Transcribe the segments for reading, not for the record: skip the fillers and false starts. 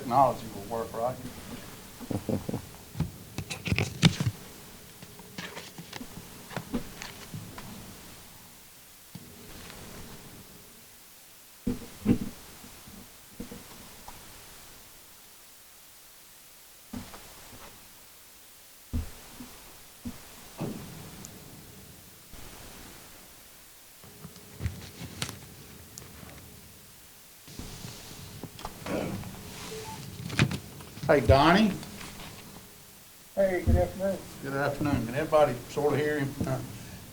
technology will work, right? Hey, Donnie. Hey, good afternoon. Good afternoon. Can everybody sort of hear him?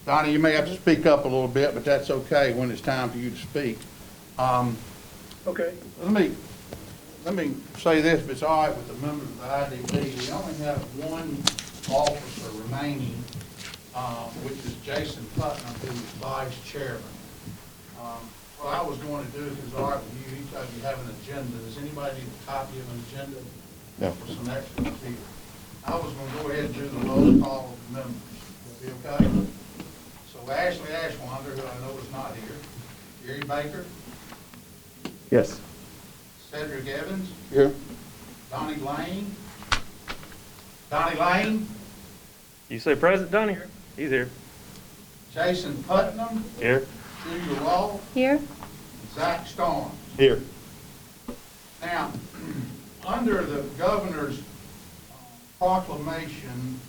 Donnie, you may have to speak up a little bit, but that's okay when it's time for you to speak. Okay. Let me say this, if it's all right with the members of the IDB. We only have one officer remaining, which is Jason Putnam, who is vice chairman. What I was going to do, if it's all right with you, each of you have an agenda. Does anybody need a copy of an agenda? No. For some extras here. I was going to go ahead and do the roll call of the members. Will be okay? So Ashley Ashwander, who I know is not here. Gary Baker. Yes. Cedric Evans. Here. Donnie Lane. Donnie Lane. You say present, Donnie? He's here. Jason Putnam. Here. Julia Raw. Here. Zach Storm. Here. Now, under the governor's proclamation,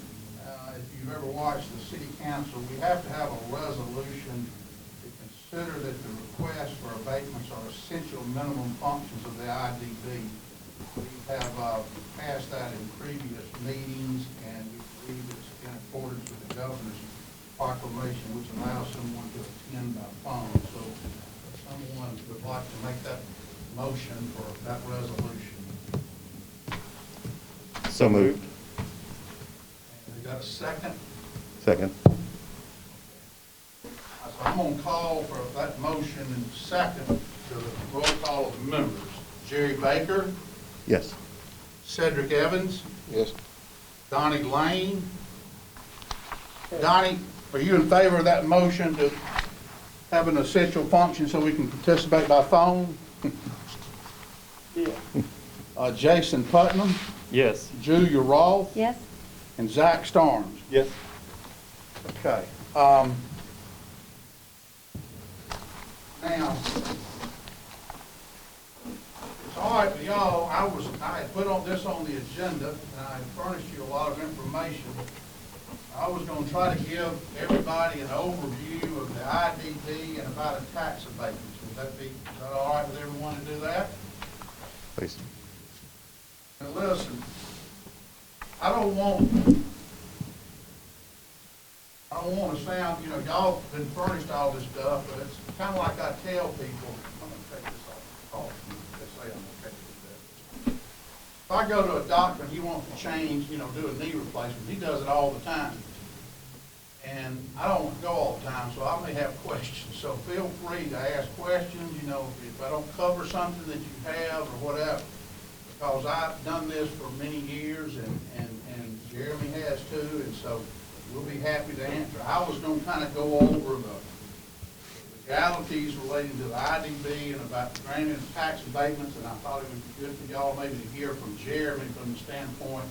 if you've ever watched the city council, we have to have a resolution to consider that the requests for abatements are essential minimum functions of the IDB. We have passed that in previous meetings, and we believe it's in accordance with the governor's proclamation, which allows someone to attend by phone. So if someone would like to make that motion for that resolution. So moved. We got a second? Second. So I'm going to call for that motion in second to the roll call of the members. Jerry Baker, Yes. Cedric Evans, Yes. Donnie Lane. Donnie, are you in favor of that motion to have an essential function so we can participate by phone? Yeah. Jason Putnam, Yes. Julia Roth, Yes. and Zach Starnes. Yes. Okay. Now, it's all right with y'all. I had put this on the agenda, and I furnished you a lot of information. I was going to try to give everybody an overview of the IDB and about a tax abatement. Is that all right with everyone to do that? Please. Now listen, I don't want to sound, y'all been furnished all this stuff, but it's kind of like I tell people, I'm going to take this off. They say I'm okay with that. If I go to a doctor and he wants to change, do a knee replacement, he does it all the time. And I don't go all the time, so I may have questions. So feel free to ask questions, if I don't cover something that you have or whatever. Because I've done this for many years, and Jeremy has too, and so we'll be happy to answer. I was going to kind of go over the legalities relating to the IDB and about granting tax abatements, and I thought it would be good for y'all maybe to hear from Jeremy from the standpoint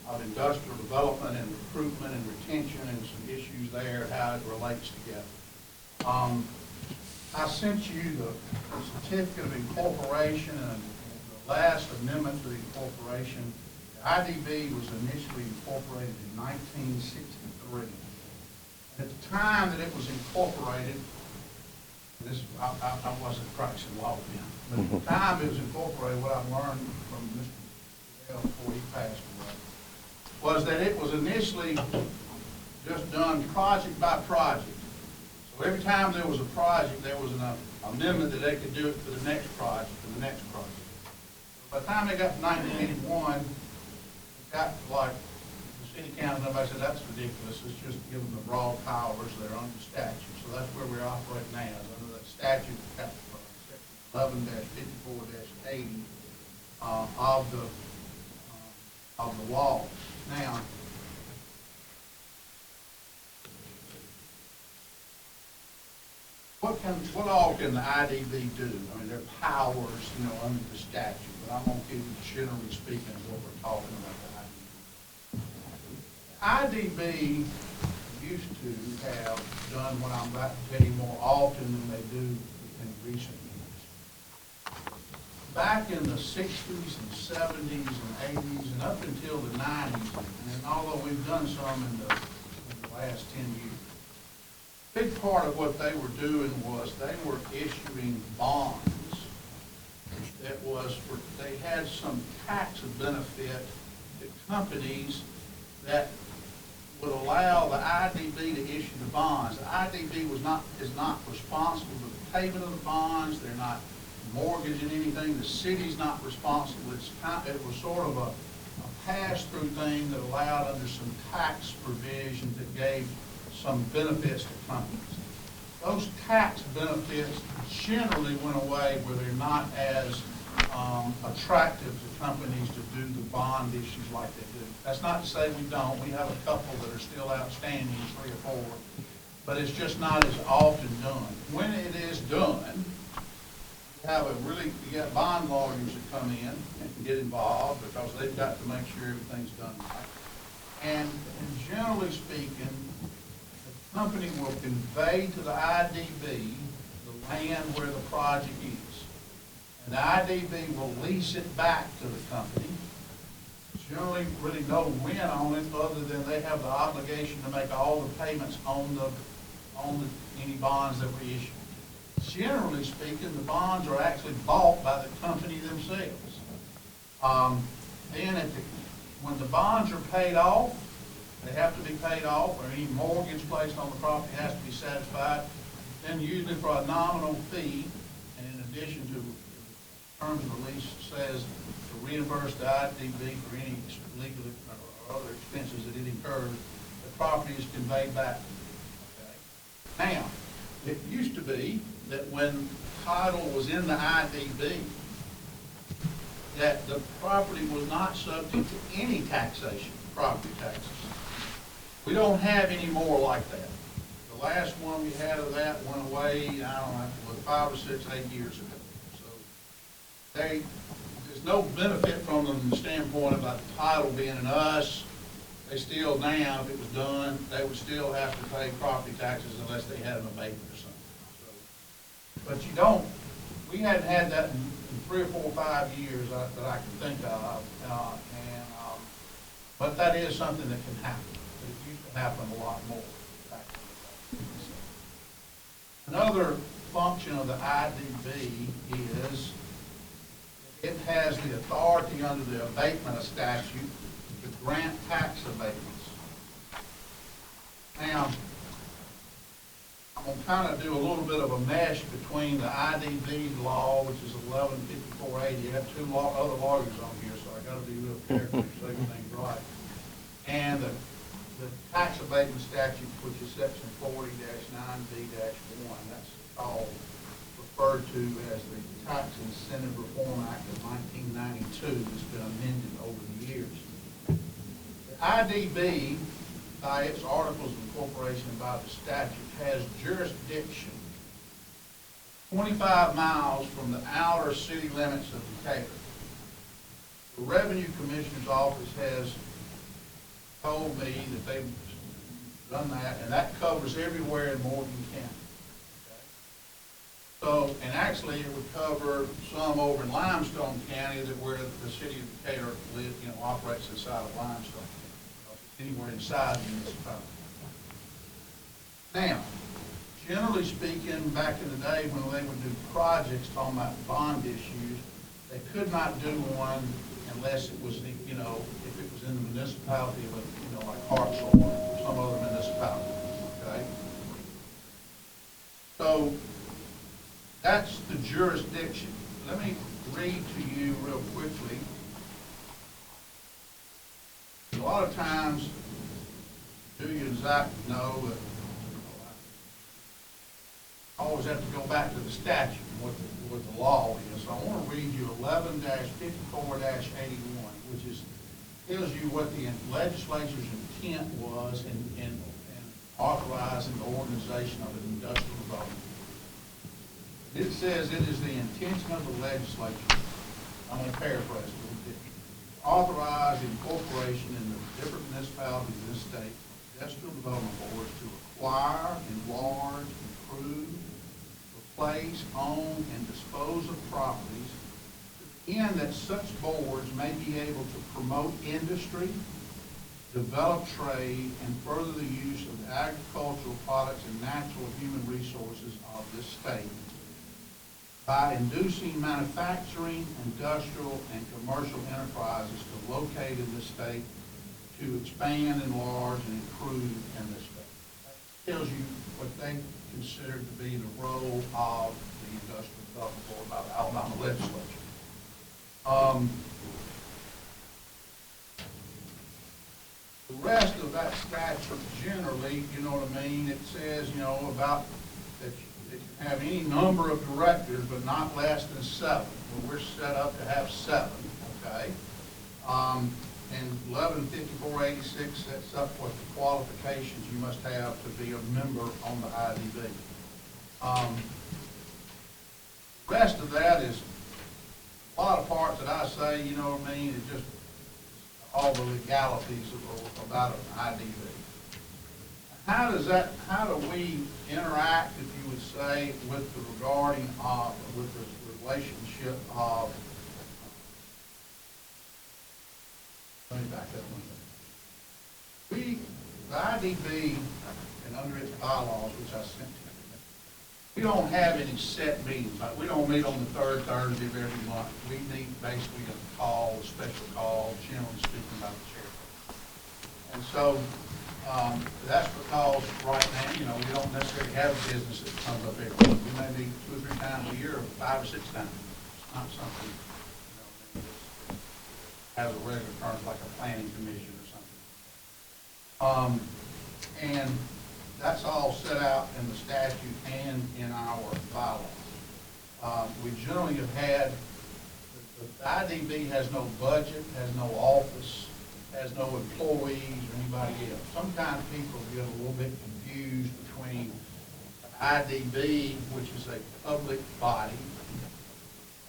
of industrial development and recruitment and retention and some issues there and how it relates together. I sent you the certificate of incorporation and the last amendment to the incorporation. The IDB was initially incorporated in 1963. At the time that it was incorporated, I wasn't practicing law then, but at the time it was incorporated, what I learned from Mr. Bell before he passed away, was that it was initially just done project by project. So every time there was a project, there was an amendment that they could do it for the next project and the next project. By the time they got to 1981, it got to like the city council, everybody said, that's ridiculous. Let's just give them the broad powers that are under statute. So that's where we're operating now, under that statute, section 11-54-80 of the law. Now, what what all can the IDB do? I mean, their powers, under the statute, but I'm gonna give you, generally speaking, what we're talking about the IDB. IDB used to have done what I'm about to tell you more often than they do in recent years. Back in the 60s and 70s and 80s and up until the 90s, and although we've done some in the last 10 years, a big part of what they were doing was they were issuing bonds that was for, they had some tax benefit to companies that would allow the IDB to issue the bonds. The IDB is not responsible for the payment of the bonds. They're not mortgaging anything. The city's not responsible. It was sort of a pass-through thing that allowed under some tax provisions that gave some benefits to companies. Those tax benefits generally went away where they're not as attractive to companies to do the bond issues like they do. That's not to say we don't. We have a couple that are still outstanding, 3 or 4, but it's just not as often done. When it is done, you got bond lawyers that come in and get involved because they've got to make sure everything's done right. And generally speaking, the company will convey to the IDB the land where the project is. And the IDB will lease it back to the company. Generally, really no win on it other than they have the obligation to make all the payments on any bonds that we issue. Generally speaking, the bonds are actually bought by the company themselves. Then when the bonds are paid off, they have to be paid off, or any mortgage placed on the property has to be satisfied, then usually for a nominal fee, and in addition to terms of the lease says to reimburse the IDB for any legal or other expenses that it incurs, the property is conveyed back. Okay. Now, it used to be that when title was in the IDB, that the property was not subject to any taxation, property taxes. We don't have any more like that. The last one we had of that went away, I don't know, 5 or 6, 8 years ago. There's no benefit from them from the standpoint about the title being in us. They still now, if it was done, they would still have to pay property taxes unless they had an abatement or something. But you don't, we hadn't had that in 3 or 4 or 5 years that I can think of. But that is something that can happen. It used to happen a lot more back in the day. Another function of the IDB is it has the authority under the abatement statute to grant tax abatements. Now, I'm going to kind of do a little bit of a mesh between the IDB law, which is 115480. I have 2 other lawyers on here, so I got to be real careful to say everything's right. And the tax abatement statute, which is section 40-9B-1. That's all referred to as the Tax Incentive Reform Act of 1992. It's been amended over the years. The IDB, by its articles of incorporation and by the statute, has jurisdiction 25 miles from the outer city limits of Decatur. The Revenue Commissioner's office has told me that they've done that, and that covers everywhere in Morgan County. So, and actually it would cover some over in Limestone County that where the city of Decatur operates inside of Limestone, anywhere inside the municipality. Now, generally speaking, back in the day when they would do projects talking about bond issues, they could not do one unless it was, if it was in the municipality of, like Hartselle or some other municipality, okay? So, that's the jurisdiction. Let me read to you real quickly. A lot of times, Julia and Zach know that I always have to go back to the statute and what the law is. So I want to read you 11-54-81, which tells you what the legislature's intent was in authorizing the organization of an industrial development. It says it is the intention of the legislature, I'm going to paraphrase a little bit, authorize incorporation in the different municipalities in this state, industrial development boards to acquire, enlarge, improve, replace, own, and dispose of properties, in that such boards may be able to promote industry, develop trade, and further the use of agricultural products and natural human resources of this state by inducing manufacturing, industrial, and commercial enterprises to locate in this state to expand, enlarge, and improve in this state. That tells you what they consider to be the role of the Industrial Development Board by the Alabama legislature. The rest of that statute generally, you know what I mean, it says, you know, about that you can have any number of directors, but not less than 7. Well, we're set up to have 7, okay? And 115486 sets up what the qualifications you must have to be a member on the IDB. The rest of that is a lot of parts that I say, you know what I mean, it's just all the legalities about an IDB. How do we interact, if you would say, with the regarding of, with the relationship of, let me back up one minute. The IDB, and under its bylaws, which I sent to you, we don't have any set meetings. Like, we don't meet on the 3rd Thursday of every month. We need basically a call, a special call, generally speaking, by the chair. And so that's because right now, you know, we don't necessarily have a business that comes up every week. We may meet 2 or 3 times a year, or 5 or 6 times. It's not something, you know, that has a regular term like a planning commission or something. And that's all set out in the statute and in our bylaws. We generally have had, the IDB has no budget, has no office, has no employees or anybody else. Sometimes people get a little bit confused between IDB, which is a public body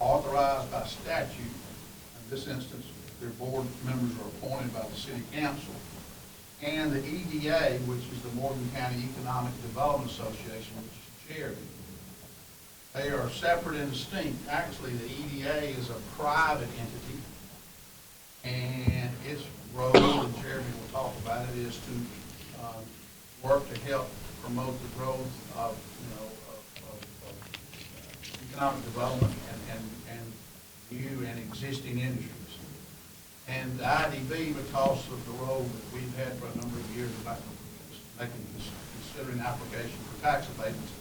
authorized by statute. In this instance, their board members are appointed by the city council, and the EDA, which is the Morgan County Economic Development Association, which is charity. They are separate and distinct. Actually, the EDA is a private entity, and its role, and Jeremy will talk about it, is to work to help promote the growth of, you know, of economic development and new and existing industries. And the IDB, because of the role that we've had for a number of years about considering application for tax abatements,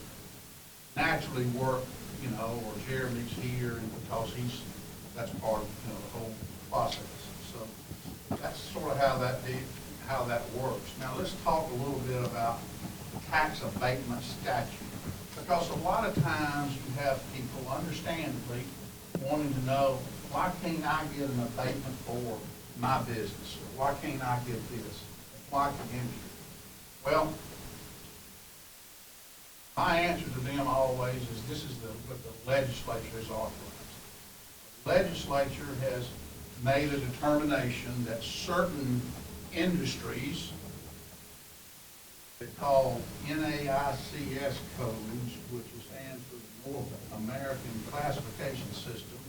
naturally work, you know, or Jeremy's here, and because that's part of, you know, the whole process. So that's sort of how that works. Now let's talk a little bit about the tax abatement statute, because a lot of times you have people, understandably, wanting to know, why can't I get an abatement for my business? Or why can't I get this? Why can industry? Well, my answer to them always is this is what the legislature has authorized. The legislature has made a determination that certain industries, they're called NAICS codes, which stands for the North American Classification System.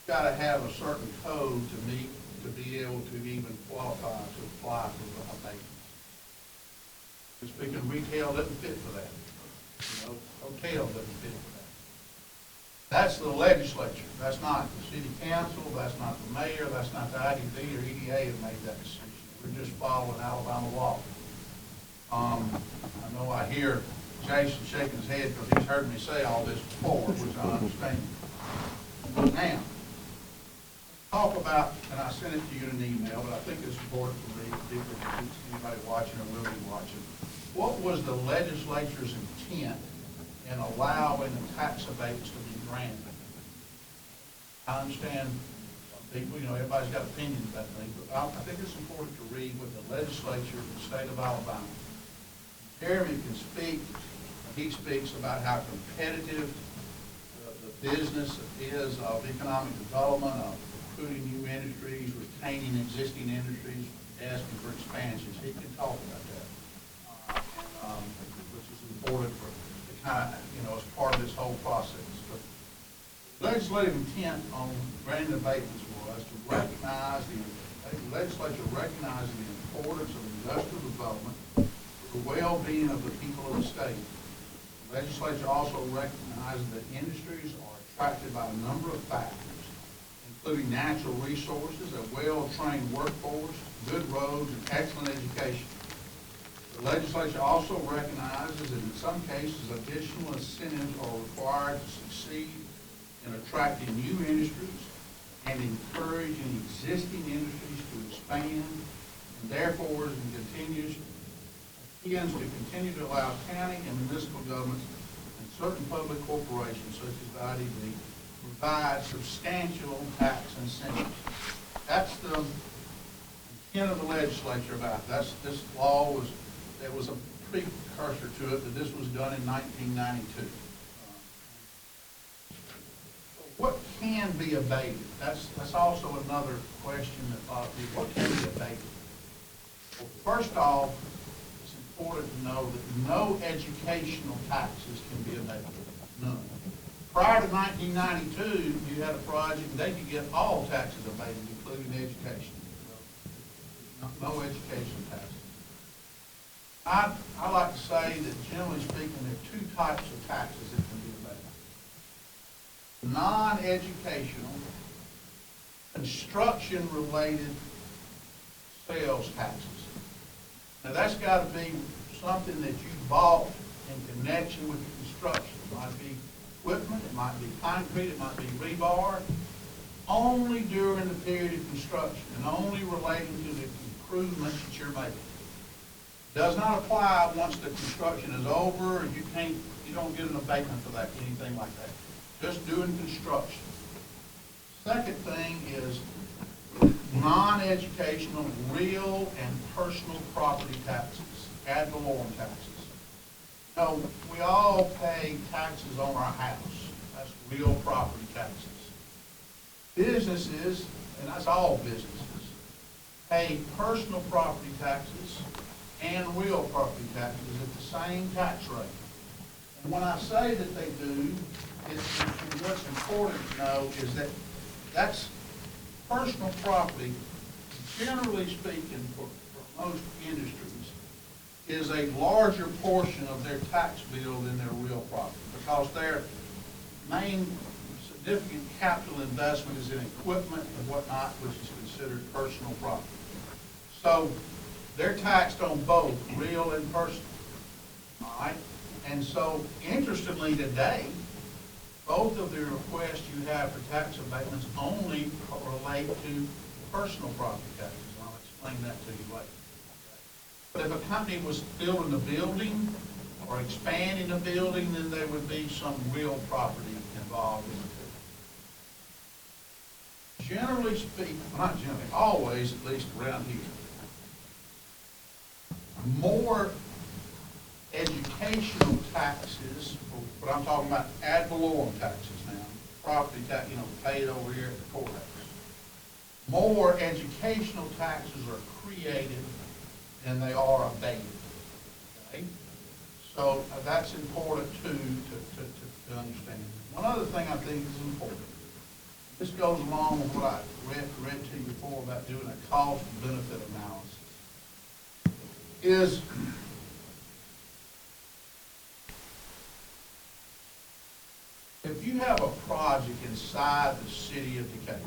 You've got to have a certain code to meet to be able to even qualify to apply for the abatement. Speaking, retail doesn't fit for that. You know, hotel doesn't fit for that. That's the legislature. That's not the city council. That's not the mayor. That's not the IDB or EDA that made that decision. We're just following Alabama law. I know I hear Jason shaking his head because he's heard me say all this before, which I understand. Now, talk about, and I sent it to you in an email, but I think it's important to read, particularly if anybody watching or will be watching. What was the legislature's intent in allowing the tax abatements to be granted? I understand people, you know, everybody's got opinions about things, but I think it's important to read what the legislature of the state of Alabama. Jeremy can speak, he speaks about how competitive business is of economic development, of recruiting new industries, retaining existing industries, asking for expansions. He can talk about that, which is important for the kind of, as part of this whole process. But legislative intent on granting abatements was to recognize the legislature recognized the importance of industrial development for the well-being of the people of the state. The legislature also recognizes that industries are attracted by a number of factors, including natural resources, a well-trained workforce, good roads, and excellent education. The legislature also recognizes that in some cases additional incentives are required to succeed in attracting new industries and encouraging existing industries to expand, and therefore intends to continue to allow county and municipal governments and certain public corporations such as the IDB provide substantial tax incentives. That's the intent of the legislature about it. This law there was a precursor to it, but this was done in 1992. What can be abated? That's also another question that a lot of people, what can be abated? Well, first off, it's important to know that no educational taxes can be abated. None. Prior to 1992, you had a project, they could get all taxes abated, including education. No education taxes. I like to say that generally speaking, there are two types of taxes that can be abated. Non-educational, construction-related sales taxes. Now that's got to be something that you bought in connection with the construction. It might be equipment, it might be concrete, it might be rebar, only during the period of construction and only relating to the improvements that you're making. Does not apply once the construction is over, and you don't get an abatement for that, anything like that. Just doing construction. Second thing is non-educational, real and personal property taxes, ad valorem taxes. Now, we all pay taxes on our house. That's real property taxes. Businesses, and that's all businesses, pay personal property taxes and real property taxes at the same tax rate. And when I say that they do, what's important to know is that that's personal property, generally speaking, for most industries, is a larger portion of their tax bill than their real property, because their main significant capital investment is in equipment and whatnot, which is considered personal property. So they're taxed on both real and personal. All right? And so, interestingly today, both of the requests you have for tax abatements only relate to personal property taxes. And I'll explain that to you later. But if a company was building a building or expanding a building, then there would be some real property involved in it. Generally speaking, not generally, always, at least around here, more educational taxes, but I'm talking about ad valorem taxes now, property tax, paid over here at the courthouse. More educational taxes are created than they are abated. Okay? So that's important too to understand. One other thing I think is important. This goes along with what I read to you before about doing a cost-benefit analysis. Is if you have a project inside the city of Decatur,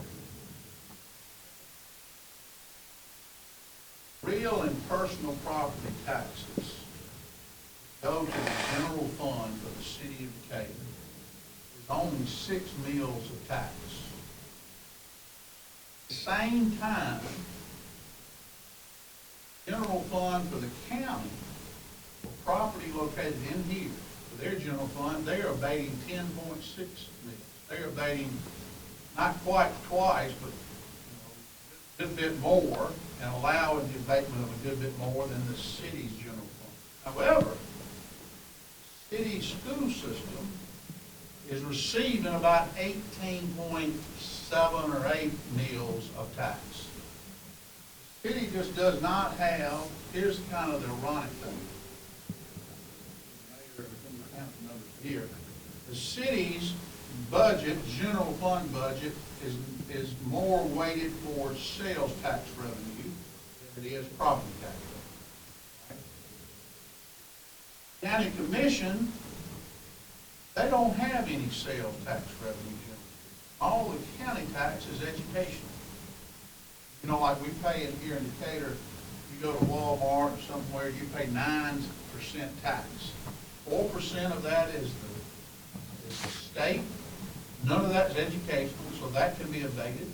real and personal property taxes go to the general fund for the city of Decatur. There's only 6 mills of tax. At the same time, general fund for the county, for property located in here, for their general fund, they are abating 10.6 million. They're abating not quite twice, but a good bit more, and allowing the abatement of a good bit more than the city's general fund. However, the city school system is receiving about 18.7 or 8 mills of tax. The city just does not have, here's kind of the ironic thing. Here, the city's budget, general fund budget, is more weighted towards sales tax revenue than it is property tax revenue. County Commission, they don't have any sales tax revenue generally. All the county tax is educational. You know, like we pay in here in Decatur, you go to Walmart or somewhere, you pay 9% tax. 4% of that is the state. None of that is educational, so that can be abated.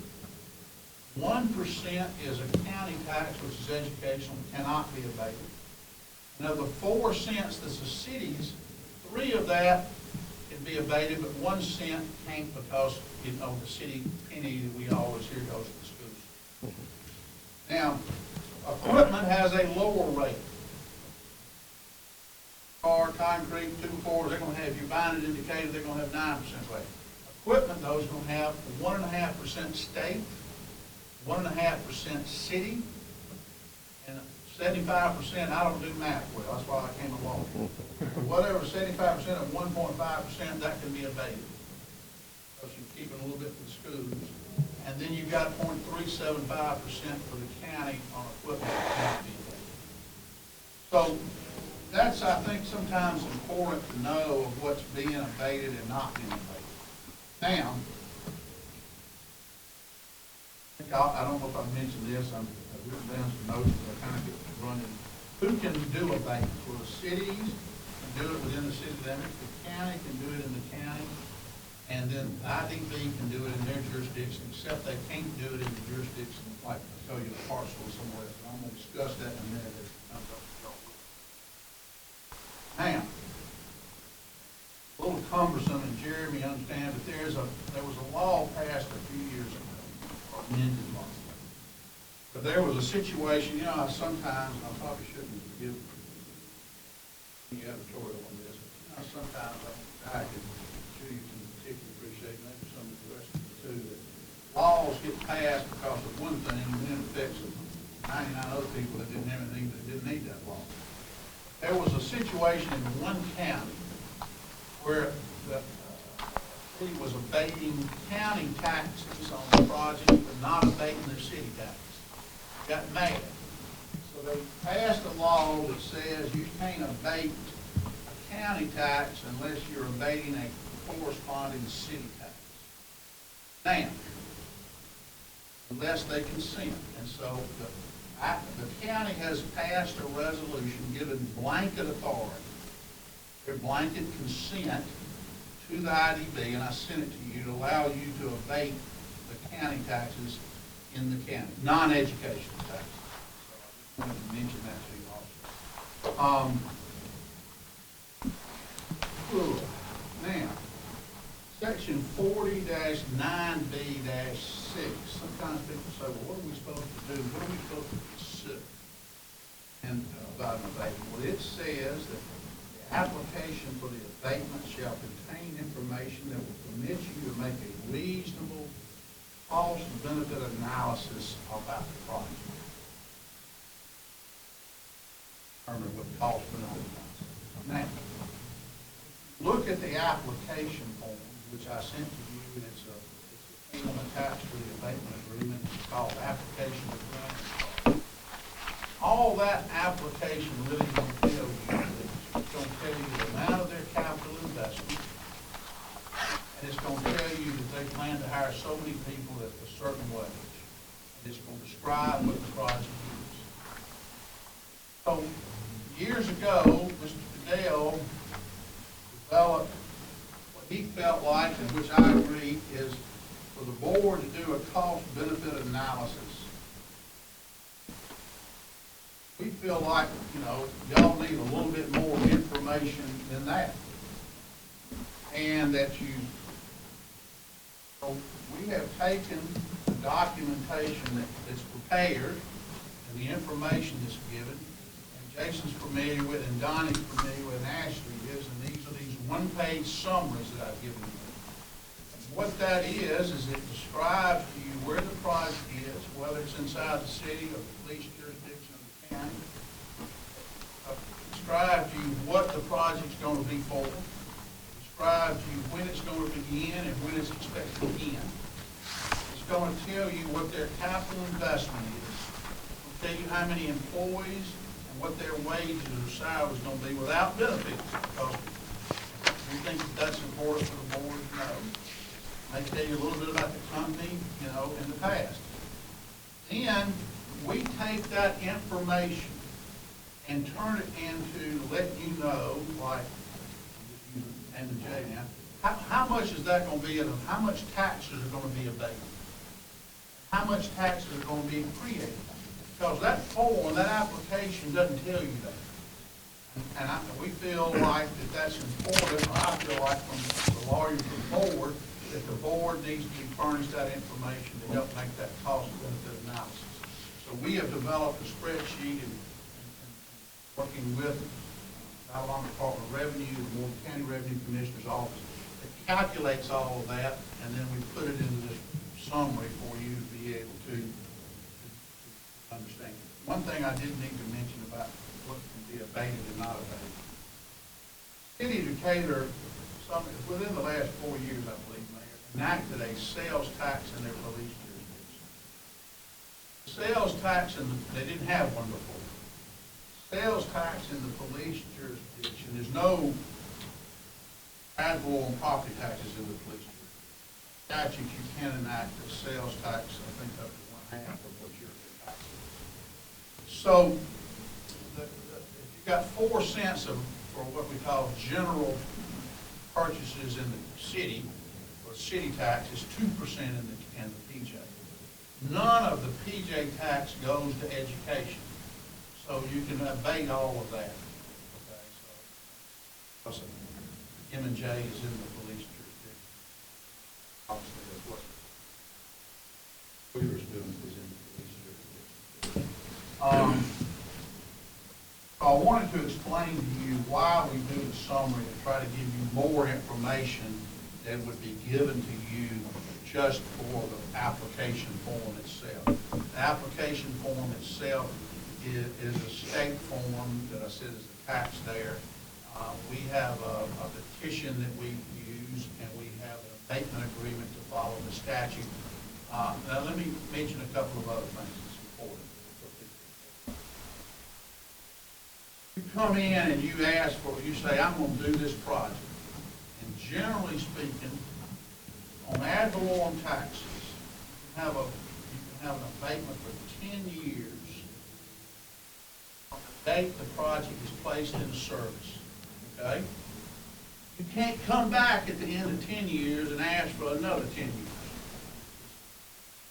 1% is a county tax, which is educational, cannot be abated. And of the 4 cents that's the city's, 3 of that can be abated, but 1 cent can't because, you know, the city penny that we always hear goes to the schools. Now, equipment has a lower rate. Car, concrete, 2x4s, they're going to have, if you're buying it in Decatur, they're going to have 9% rate. Equipment, though, is going to have 1.5% state, 1.5% city, and 75%, I don't do math well, that's why I came along. Whatever, 75% of 1.5%, that can be abated. Because you're keeping a little bit for the schools. And then you've got 0.375% for the county on equipment that can't be abated. So that's, I think, sometimes important to know of what's being abated and not being abated. Now, I don't know if I've mentioned this, I've written down some notes, but I kind of get running. Who can do abatements? Well, the cities can do it within the city limits, the county can do it in the county, and then IDB can do it in their jurisdiction, except they can't do it in the jurisdiction, like I tell you, the parcel somewhere else. I'm going to discuss that in a minute. Now, a little cumbersome, and Jeremy understands, but there was a law passed a few years ago, or amended law. But there was a situation, you know, sometimes, and I probably shouldn't give any editorial on this, but you know, sometimes I can sure you can particularly appreciate, maybe some of the rest of you too, that laws get passed because of one thing, and then it affects 99 other people that didn't have anything, that didn't need that law. There was a situation in one county where the city was abating county taxes on the project, but not abating their city taxes. Got mad. So they passed a law that says you can't abate a county tax unless you're abating a corresponding city tax. Now, unless they consent. And so the county has passed a resolution giving blanket authority, their blanket consent to the IDB, and I sent it to you, to allow you to abate the county taxes in the county, non-educational taxes. So I just wanted to mention that to you also. Now, section 40-9B-6. Sometimes people say, well, what are we supposed to do? What are we supposed to consider about an abatement? Well, it says that the application for the abatement shall contain information that will permit you to make a reasonable cost-benefit analysis about the project. Determine what cost-benefit analysis. Now, look at the application form, which I sent to you, and it's a form attached to the abatement agreement. It's called application of grant. All that application really going to tell you is it's going to tell you the amount of their capital investment, and it's going to tell you that they plan to hire so many people at a certain wage. And it's going to describe what the project is. So, years ago, Mr. Fidel developed what he felt like, and which I agree, is for the board to do a cost-benefit analysis. We feel like, you know, y'all need a little bit more information than that. And that so we have taken the documentation that's prepared and the information that's given, and Jason's familiar with, and Donnie's familiar with, and Ashley is, and these are these one-page summaries that I've given you. what that is it describes to you where the project is, whether it's inside the city or the police jurisdiction of the county. Describe to you what the project's going to be for. Describe to you when it's going to begin and when it's expected to end. It's going to tell you what their capital investment is. It'll tell you how many employees and what their wages or salary is going to be without benefits. Because we think that that's important for the board to know. They tell you a little bit about the company, you know, in the past. Then we take that information and turn it into let you know, like, and the J now, how much is that going to be, and how much taxes are going to be abated? How much taxes are going to be created? Because that form, that application doesn't tell you that. And we feel like that that's important, or I feel like from the lawyers to the board, that the board needs to be furnished that information to help make that cost benefit analysis. So we have developed a spreadsheet and working with Alabama Department of Revenue, the Morgan County Revenue Commissioner's Office, that calculates all of that, and then we put it into this summary for you to be able to understand. One thing I did need to mention about what can be abated and not abated. City of Decatur, within the last 4 years, I believe, Mayor, enacted a sales tax in their police jurisdiction. Sales tax, they didn't have one before. Sales tax in the police jurisdiction, there's no ad valorem property taxes in the police jurisdiction. Statute, you can enact a sales tax, I think up to 1/2 of what your tax is. So, if you've got 4 cents for what we call general purchases in the city, or city tax is 2% in the PJ. None of the PJ tax goes to education. So you can abate all of that. Okay, so M&J is in the police jurisdiction. Obviously, that's what Weaver's doing is in the police jurisdiction. I wanted to explain to you why we do the summary and try to give you more information than would be given to you just for the application form itself. The application form itself is a state form that I said is attached there. We have a petition that we use, and we have an abatement agreement to follow the statute. Now, let me mention a couple of other things that's important. You come in and you ask for, you say, I'm going to do this project. And generally speaking, on ad valorem taxes, you can have an abatement for 10 years on the date the project is placed in service. Okay? You can't come back at the end of 10 years and ask for another 10 years.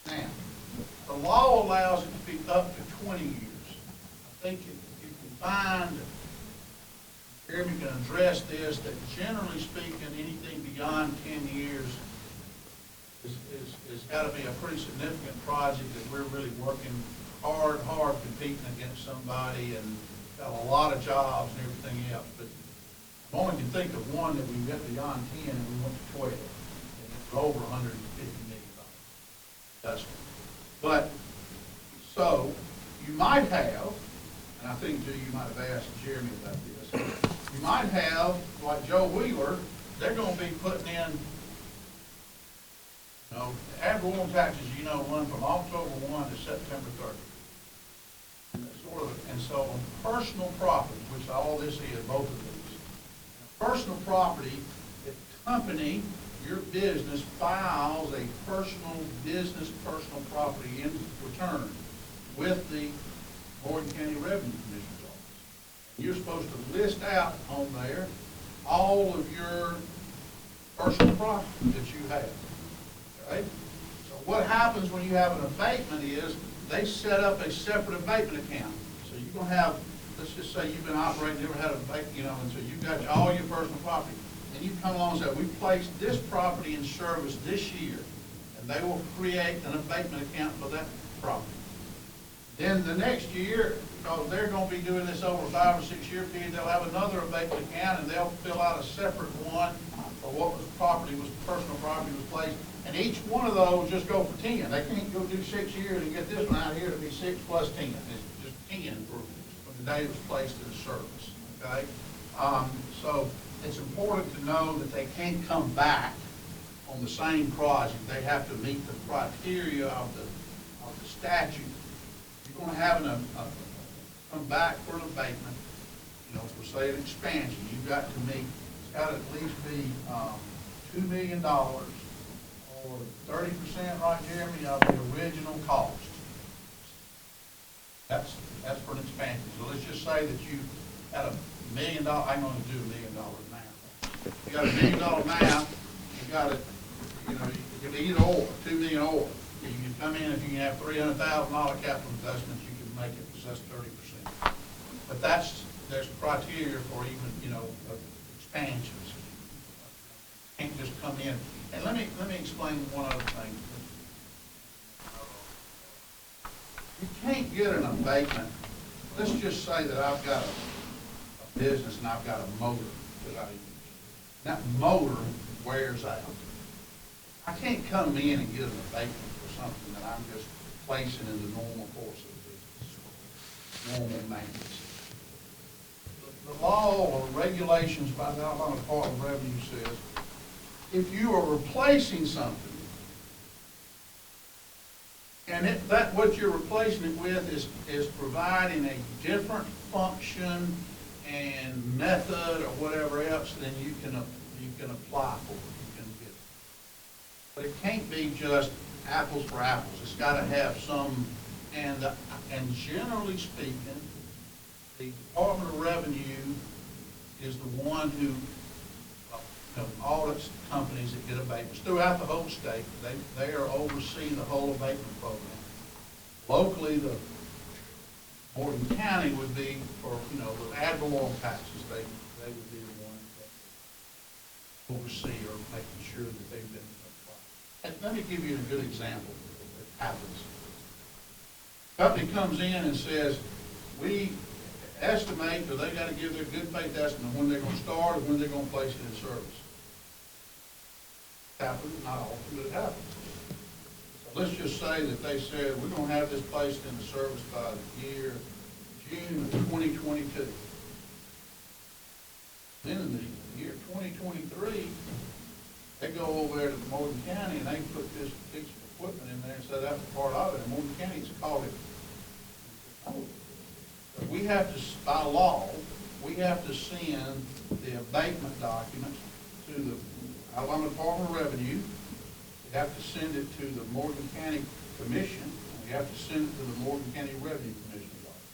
Now, the law allows it to be up to 20 years. I think you can find, Jeremy can address this, that generally speaking, anything beyond 10 years is got to be a pretty significant project that we're really working hard competing against somebody and got a lot of jobs and everything else. But I only can think of one that we got beyond 10 and we went to 12. And it's over $150 million. That's but so you might have, and I think you might have asked Jeremy about this. You might have, like Joe Wheeler, they're going to be putting in, you know, ad valorem taxes, you know, run from October 1 to September 30. And so on personal property, which all this is, both of these, personal property, if the company, your business files a personal property in return with the Morgan County Revenue Commissioner's Office. You're supposed to list out on there all of your personal property that you have. Okay? So what happens when you have an abatement is they set up a separate abatement account. So you're going to have, let's just say you've been operating, never had an abatement, you know, and so you've got all your personal property. And you come along and say, we placed this property in service this year, and they will create an abatement account for that property. Then the next year, because they're going to be doing this over a 5 or 6 year period, they'll have another abatement account, and they'll fill out a separate one or what was property was, personal property was placed, and each one of those just go for 10. They can't go do 6 years and get this one out here to be 6 plus 10. It's just 10 for the day it was placed in service, okay? So it's important to know that they can't come back on the same project. They have to meet the criteria of the statute. You're gonna have come back for an abatement, you know, for say an expansion, you've got to meet, it's got to at least be $2 million or 30%, right, Jeremy, of the original cost. That's for an expansion. So let's just say that you had $1 million, I'm going to do $1 million now. You got $1 million now, you got it, you know, you can either or, $2 million or. You can come in, if you can have $300,000 capital investments, you can make it, because that's 30%. But there's criteria for even, you know, expansions. You can't just come in. And let me explain one other thing. You can't get an abatement. Let's just say that I've got a business and I've got a motor that I use. That motor wears out. I can't come in and get an abatement for something that I'm just placing in the normal course of the business, normal maintenance. The law or regulations by the Alabama Department of Revenue says, if you are replacing something, and what you're replacing it with is providing a different function and method or whatever else, then you can apply for it. You can get it. But it can't be just apples for apples. It's got to have some. And generally speaking, the Department of Revenue is the one who audits companies that get abatements throughout the whole state. They are overseeing the whole abatement program. Locally, the Morgan County would be for, the ad valorem taxes. They would be the ones that oversee or making sure that they've been applied. And let me give you a good example that happens. Company comes in and says, we estimate, or they got to give their good faith estimate when they're going to start or when they're going to place it in service. It happens, not often, but it happens. So let's just say that they said, we're going to have this placed in the service by the year June of 2022. Then in the year 2023, they go over there to Morgan County and they put this piece of equipment in there and say that's a part of it. And Morgan County's called it. So we have to, by law, we have to send the abatement documents to the Alabama Department of Revenue. We have to send it to the Morgan County Commission. And we have to send it to the Morgan County Revenue Commissioner's office.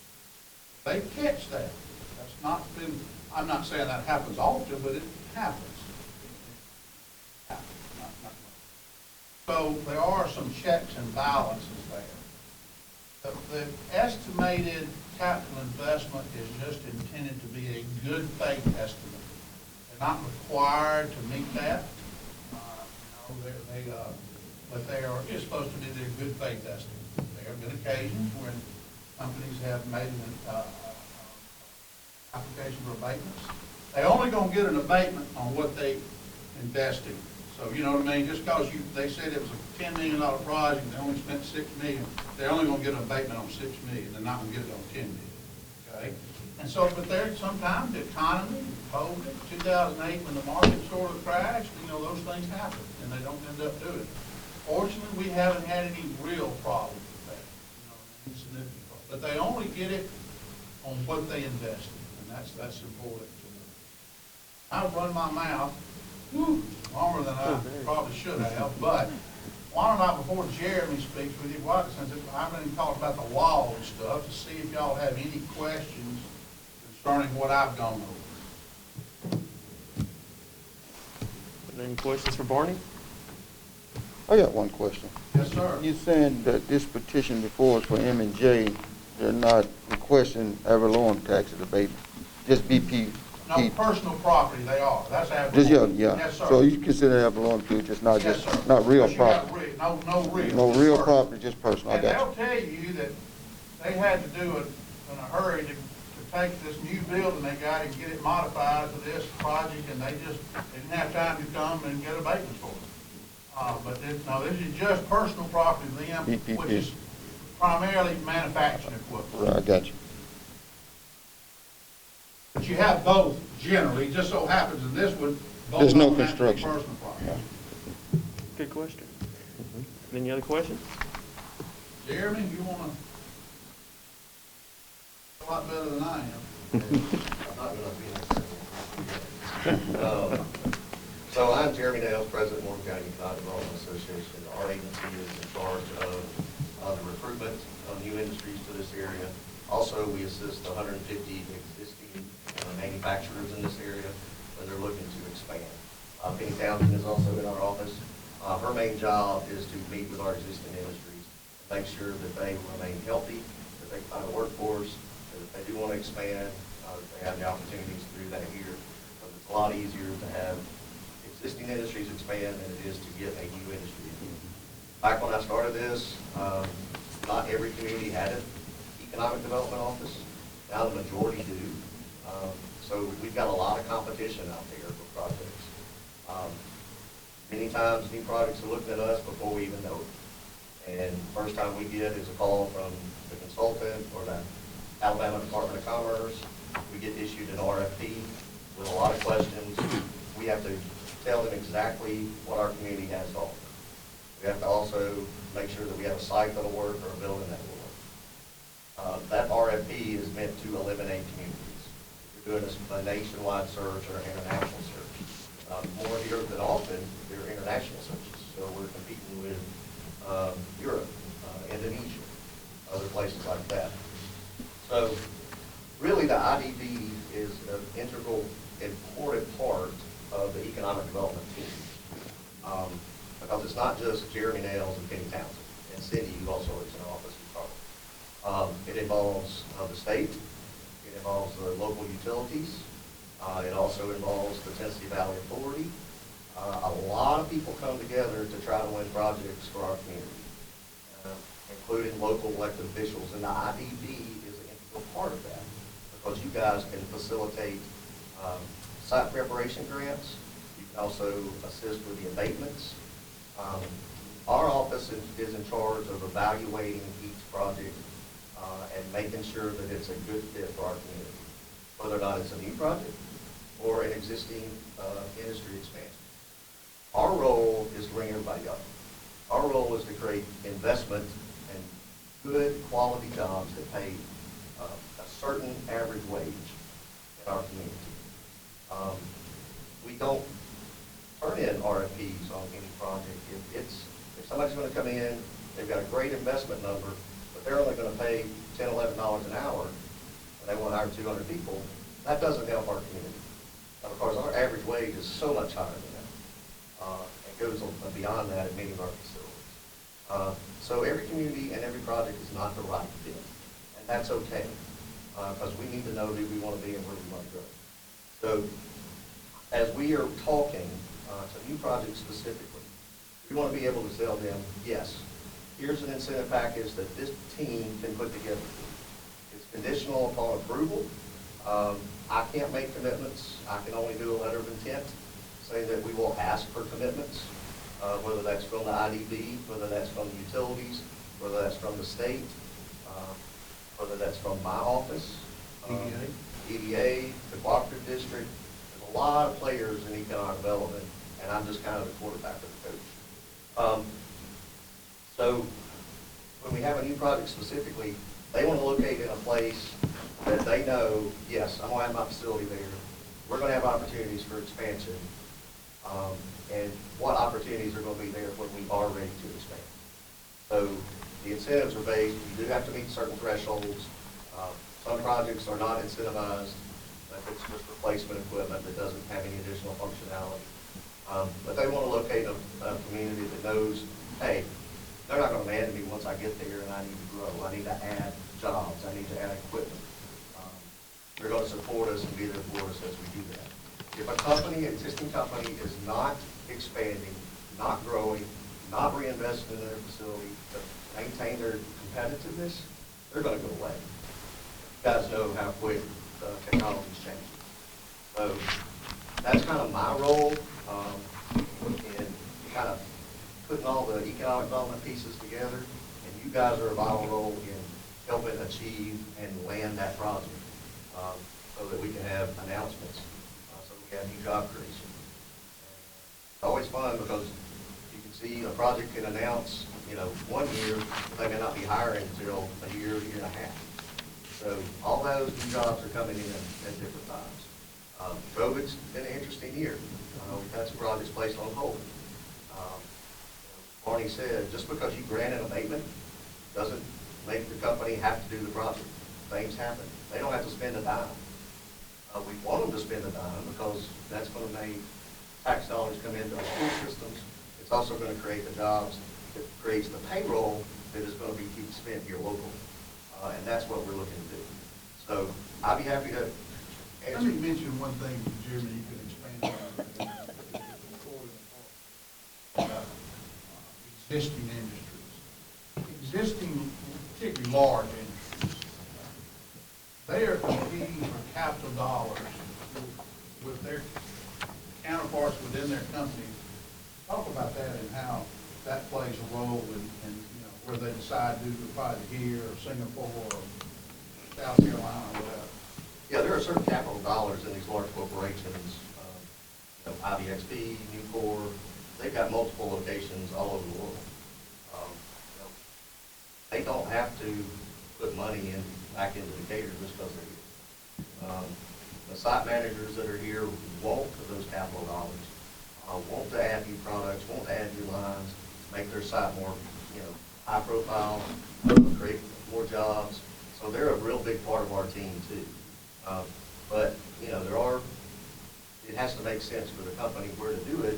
They catch that. That's not been, I'm not saying that happens often, but it happens. It happens. Not so there are some checks and balances there. The estimated capital investment is just intended to be a good faith estimate. They're not required to meet that. But it's supposed to be their good faith estimate. There have been occasions when companies have made an application for abatements. They're only going to get an abatement on what they invested. So, you know what I mean? Just because they said it was a $10 million project and they only spent $6 million, they're only going to get an abatement on $6 million. They're not going to get it on $10 million. Okay? And so, but there sometimes the economy, COVID, 2008 when the market sort of crashed, those things happen and they don't end up doing it. Fortunately, we haven't had any real problems with that, any significant problem. But they only get it on what they invested, and that's important to know. I've run my mouth longer than I probably should have, but why don't I, before Jeremy speaks with you, since I've been talking about the law and stuff, to see if y'all have any questions concerning what I've gone over. Any questions for Barney? I got one question. Yes, sir. You're saying that this petition before us for M&J, they're not requesting ad valorem tax abatement, just BP. No, personal property, they are. That's ad Just, valorem. yeah. Yes, sir. So you consider ad valorem too, just not Yes, sir. not real But you got property. No real. No just real personal. property, just personal. I And got they'll tell you that they had to do it in a hurry to take this new building they got and get it modified to this project, and they just didn't have time to come and get abatements for it. But this, no, this is just personal property of them, PPP. which is primarily manufacturing equipment. Right, I got you. But you have both generally, it just so happens in this one, both There's no of them have to be construction. personal property. Good question. Any other questions? Jeremy, you wanna? A lot better than I am. I'm not gonna be So I'm Jeremy Nails, President of Morgan County Economic Development Association. Our agency is in charge of the recruitment of new industries to this area. Also, we assist 150 existing manufacturers in this area when they're looking to expand. Penny Townsend is also in our office. Her main job is to meet with our existing industries, make sure that they remain healthy, that they find a workforce, that if they do want to expand, they have the opportunities to do that here. But it's a lot easier to have existing industries expand than it is to get a new industry in. Back when I started this, not every community had an economic development office. Now the majority do. So we've got a lot of competition out there for projects. Many times new projects are looking at us before we even know it. And first time we get is a call from the consultant or the Alabama Department of Commerce. We get issued an RFP with a lot of questions. We have to tell them exactly what our community has to offer. We have to also make sure that we have a site that'll work or a building that will work. That RFP is meant to eliminate communities. If you're doing a nationwide search or an international search. More here than often, they're international searches. So we're competing with Europe, Indonesia, other places like that. So really the IDB is an integral, important part of the economic development team. Because it's not just Jeremy Nails and Penny Townsend, and Cindy, who also lives in office in Charlotte. It involves the state, it involves the local utilities, it also involves the Tennessee Valley Authority. A lot of people come together to try to win projects for our community, including local elected officials, and the IDB is an integral part of that, because you guys can facilitate site preparation grants. You can also assist with the abatements. Our office is in charge of evaluating each project and making sure that it's a good fit for our community, whether or not it's a new project or an existing industry expansion. Our role is to bring everybody up. Our role is to create investment and good quality jobs that pay a certain average wage in our community. We don't turn in RFPs on any project. If somebody's going to come in, they've got a great investment number, but they're only going to pay $10, $11 an hour, and they want to hire 200 people, that doesn't help our community. Now, because our average wage is so much higher than that. It goes beyond that at many of our facilities. So every community and every project is not the right fit, and that's okay, because we need to know who we want to be and where we want to go. So as we are talking to new projects specifically, we want to be able to tell them, yes, here's an incentive package that this team can put together. It's conditional upon approval. I can't make commitments. I can only do a letter of intent saying that we will ask for commitments, whether that's from the IDB, whether that's from the utilities, whether that's from the state, whether that's from my office, EDA, the cooperative district. There's a lot of players in economic development, and I'm just kind of the quarterback of the coach. So when we have a new project specifically, they want to locate in a place that they know, yes, I'm going to have my facility there. We're going to have opportunities for expansion. And what opportunities are going to be there when we are ready to expand. So the incentives are based, you do have to meet certain thresholds. Some projects are not incentivized if it's just replacement equipment that doesn't have any additional functionality. But they want to locate a community that knows, hey, they're not going to man me once I get there and I need to grow. I need to add jobs. I need to add equipment. They're going to support us and be there for us as we do that. If a company, an existing company, is not expanding, not growing, not reinvesting in their facility to maintain their competitiveness, they're going to go away. guys know how quick technology's changing. So that's kind of my role in kind of putting all the economic development pieces together, and you guys are a vital role in helping achieve and land that project so that we can have announcements, so we have new job creation. It's always fun because you can see a project can announce, 1 year, they may not be hiring until a year and a half. So all those new jobs are coming in at different times. COVID's been an interesting year. We've had some projects placed on hold. Barney said, just because you grant an abatement doesn't make the company have to do the project. Things happen. They don't have to spend a dime. We want them to spend a dime because that's going to make tax dollars come into our school systems. It's also going to create the jobs that creates the payroll that is going to be spent here locally. And that's what we're looking to do. So I'd be happy to Let answer. me mention one thing, Jeremy, you can expand on. Existing industries, existing, particularly large industries, they are competing for capital dollars with their counterparts within their companies. Talk about that and how that plays a role in where they decide to do the project here or Singapore or South Carolina or whatever. Yeah, there are certain capital dollars in these large corporations, IBXB, Nucor, they've got multiple locations all over the world. They don't have to put money back into Decatur just because they're here. The site managers that are here want those capital dollars, want to add new products, want to add new lines, make their site more, high profile, create more jobs. So they're a real big part of our team too. But, it has to make sense for the company where to do it.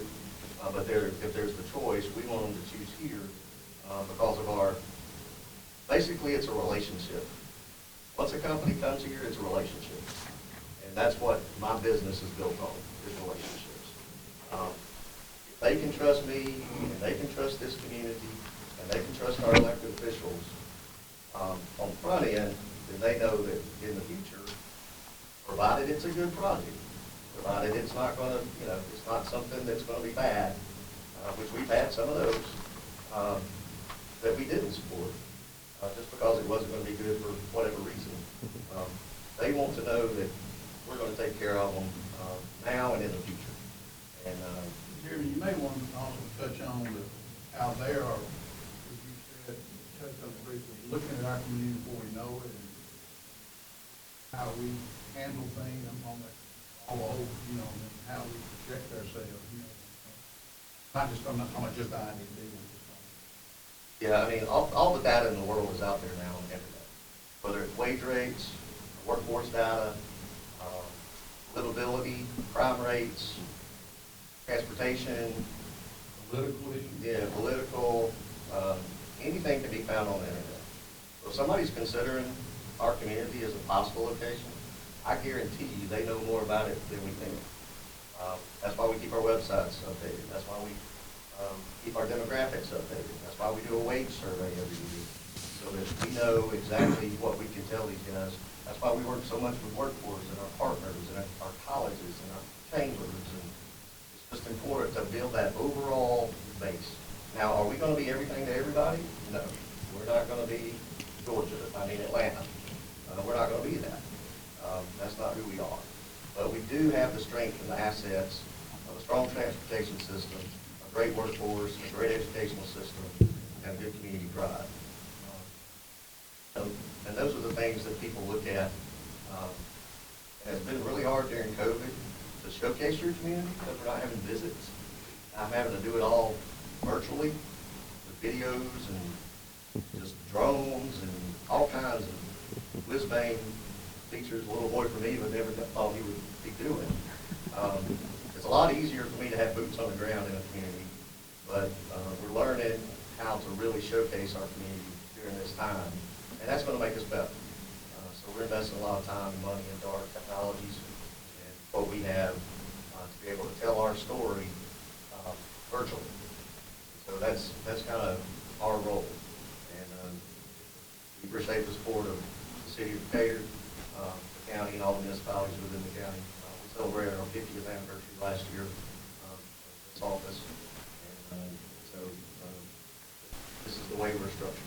But if there's the choice, we want them to choose here because of basically it's a relationship. Once a company comes here, it's a relationship. And that's what my business is built on, is relationships. If they can trust me, and they can trust this community, and they can trust our elected officials on the front end, then they know that in the future, provided it's a good project, provided it's not going to, it's not something that's going to be bad, which we've had some of those, that we didn't support, just because it wasn't going to be good for whatever reason. They want to know that we're going to take care of them now and in the future. And Jeremy, you may want to also touch on how they are, as you said, touch on briefly, looking at our community before we know it, and how we handle things on that, all over, and how we project ourselves, not just from just the IDD. yeah, all the data in the world is out there now on everything, whether it's wage rates, workforce data, livability, crime rates, transportation, Political issues. yeah, political, anything can be found on the internet. So if somebody's considering our community as a possible location, I guarantee you they know more about it than we think. That's why we keep our websites updated. That's why we keep our demographics updated. That's why we do a wage survey every year, so that we know exactly what we can tell these guys. That's why we work so much with workforce and our partners and our colleges and our chambers. And it's just important to build that overall base. Now, are we going to be everything to everybody? No. We're not going to be Georgia, Atlanta. We're not going to be that. That's not who we are. But we do have the strength and the assets of a strong transportation system, a great workforce, a great educational system, and good community pride. And those are the things that people look at. And it's been really hard during COVID to showcase your community because we're not having visits. I'm having to do it all virtually with videos and just drones and all kinds of whiz-bang features a little boy from me would never thought he would be doing. It's a lot easier for me to have boots on the ground in a community, but we're learning how to really showcase our community during this time, and that's going to make us better. So we're investing a lot of time and money into our technologies and what we have to be able to tell our story virtually. So that's kind of our role, and we appreciate the support of the city of Decatur, the county and all the municipalities within the county. We celebrated our 50th anniversary last year of this office. And so this is the way we're structured.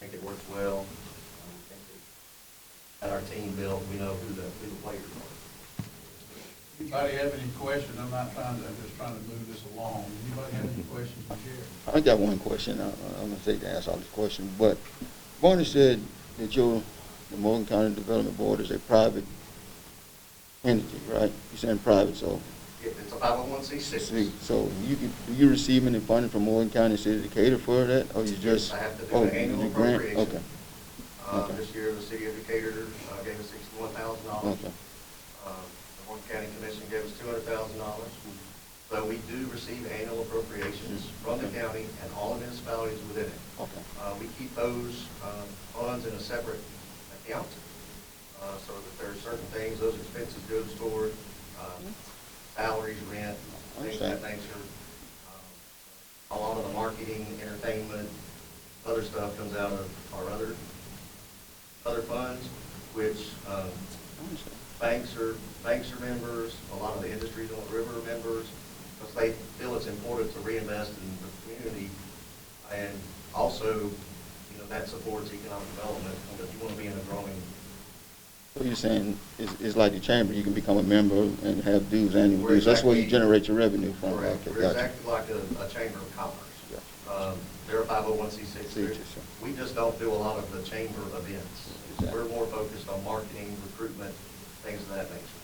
I think it works well. I think that at our team built, we know who the players are. Anybody have any questions? I'm just trying to move this along. Anybody have any questions for Jerry? I got one question. I'm gonna take to ask all these questions, but Barney said that the Morgan County Development Board is a private entity, right? You're saying private, so. It's a 501c6. So do you receive any funding from Morgan County City of Decatur for that, or you just? I have to do an annual you grant? appropriation. Okay. Okay. This year, the city of Decatur gave us $61,000. Okay. The Morgan County Commission gave us $200,000. So we do receive annual appropriations from the county and all the municipalities within it. Okay. We keep those funds in a separate account, so that there are certain things, those expenses go toward salaries, rent, things of that nature. A lot of the marketing, entertainment, other stuff comes out of our other funds, which banks are members, a lot of the industries on the river are members, because they feel it's important to reinvest in the community. And also, that supports economic development, because you want to be in a growing. So you're saying it's like the chamber, you can become a member and have dues, annual We're dues. That's where you exactly- generate your revenue from. Correct. Okay, We're gotcha. exactly like a chamber of commerce. Gotcha. They're a 501c6. See what you're saying. We just don't do a lot of the chamber events. Exactly. We're more focused on marketing, recruitment, things of that nature.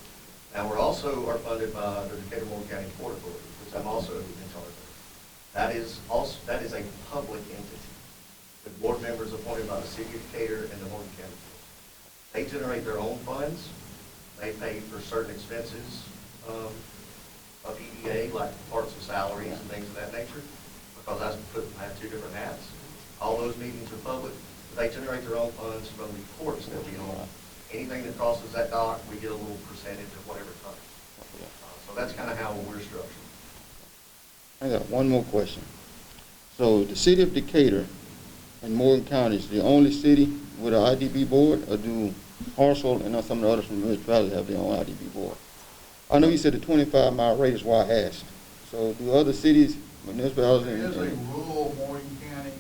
Now, we're also are funded by the Decatur Morgan County Port Authority, which I'm also in charge of. That is a public entity. The board members appointed by the city of Decatur and the Morgan County Port. They generate their own funds. They pay for certain expenses of EDA, like parts of salaries and things of that nature, because I have two different hats. All those meetings are public. They generate their own funds from the ports that we own. Anything that crosses that dock, we get a little percentage of whatever comes. So that's kind of how we're structured. I got one more question. So the city of Decatur and Morgan County is the only city with an IDB board, or do Hartselle and some of the others from the municipality have their own IDB board? I know you said the 25-mile radius, why I asked. So do other cities, municipalities? There is a rural Morgan County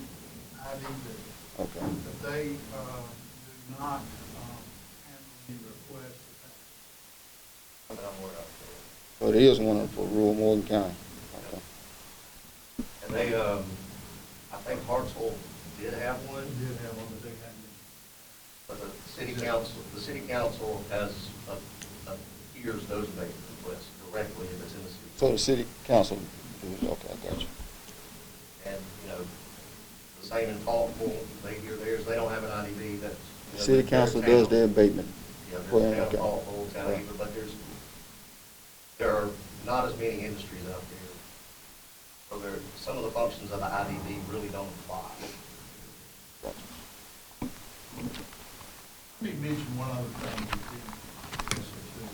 IDB. Okay. But they do not handle any requests for that. But I'm aware of. So there is one for rural Morgan County. Okay. And they, I think Hartselle did have one, We did have one, but they hadn't. but the city council has hears those abatement requests directly if it's in the city. So the city council, okay, I got you. And, the same in Faultville, they hear theirs, they don't have an IDB that. The city council does their abatement. Yeah, Well, there's town okay. Faultville, town Right. Heber, but there are not as many industries out there. So some of the functions of the IDB really don't apply. Let me mention one other thing we did listen to,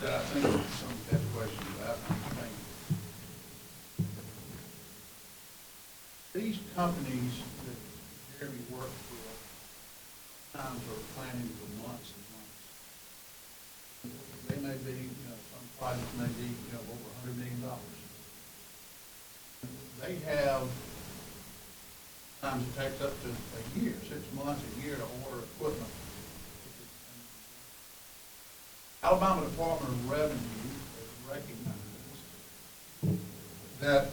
that I think some had questions about. I think these companies that Jeremy works with sometimes are planning for months and months. They may be, some projects may be, over $100 million. They have, sometimes it takes up to a year, 6 months, a year to order equipment. Alabama Department of Revenue has recognized that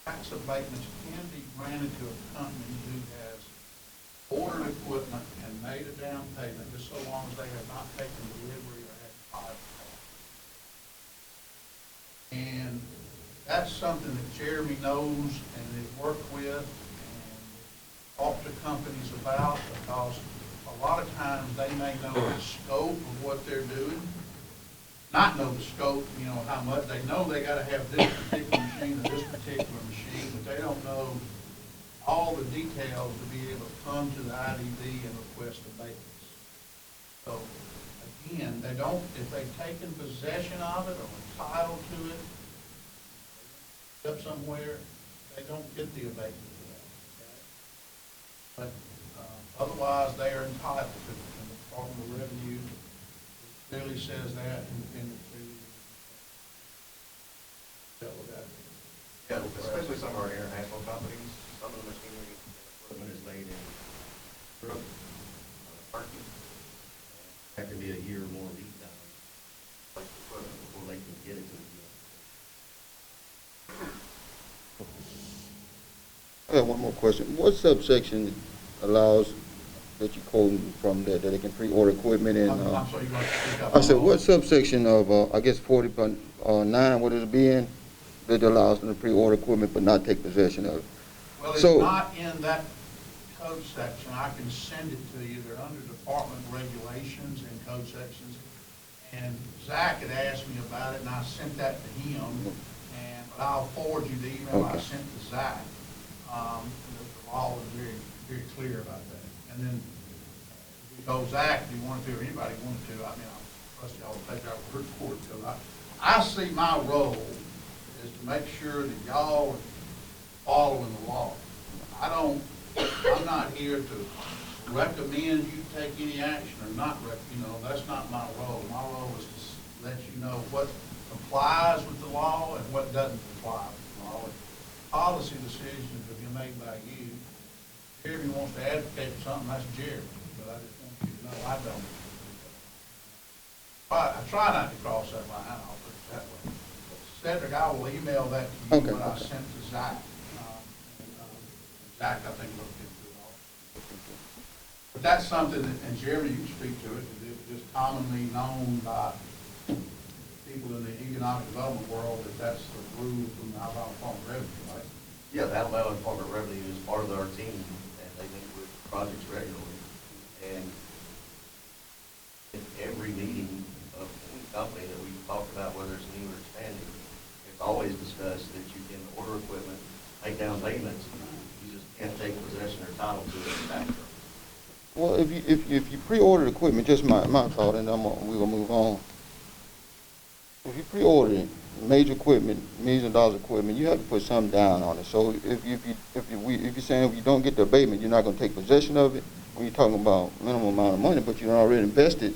tax abatements can be granted to a company who has ordered equipment and made a down payment, just so long as they have not taken delivery or had filed. And that's something that Jeremy knows and has worked with and talked to companies about, because a lot of times they may know the scope of what they're doing, not know the scope, how much. They know they gotta have this particular machine or this particular machine, but they don't know all the details to be able to come to the IDB and request abatements. So, again, they don't, if they've taken possession of it or entitled to it, up somewhere, they don't get the abatement for that. But otherwise, they are entitled to it, and the Department of Revenue clearly says that, and dealt with that. Yeah, especially some of our international companies, some of the machinery and equipment is made in Europe, Turkey. That can be a year or more lead time, like the equipment, before they can get it to the I got one more question. What subsection allows that you quoting from that they can pre-order equipment and, I'm sorry, you're going to speak up. I said, what subsection of, I guess 40.9, what it be in, that allows them to pre-order equipment but not take possession of it? Well, it's So- not in that code section. I can send it to you. They're under department regulations and code sections. And Zach had asked me about it, and I sent that to him. But I'll forward you the email I Okay. sent to Zach. The law is very, very clear about that. And then, if you go Zach, if you wanted to, or anybody wanted to, I mean, I'll trust y'all to take our word for it. Because I see my role is to make sure that y'all are following the law. I'm not here to recommend you take any action or not, that's not my role. My role is to let you know what complies with the law and what doesn't comply with the law. Policy decisions will be made by you. If Jeremy wants to advocate for something, that's Jeremy, but I just want you to know I don't. I try not to cross that line, I'll put it that way. Cedric, I will email that to you, Okay, what I okay. sent to Zach. Zach, I think, looked into it all. But that's something that, and Jeremy, you can speak to it, because it's just commonly known by people in the economic development world that that's the rule from the Alabama Department of Revenue, right? Yeah, the Alabama Department of Revenue is part of our team, and they meet with projects regularly. And in every meeting of any company that we've talked about, whether it's new or expanding, it's always discussed that you can order equipment, make down payments, you just can't take possession or title to it after. Well, if you pre-ordered equipment, just my thought, and we're gonna move on. If you pre-ordered major equipment, millions of dollars equipment, you have to put something down on it. So if you're saying if you don't get the abatement, you're not gonna take possession of it, when you're talking about minimal amount of money, but you're already invested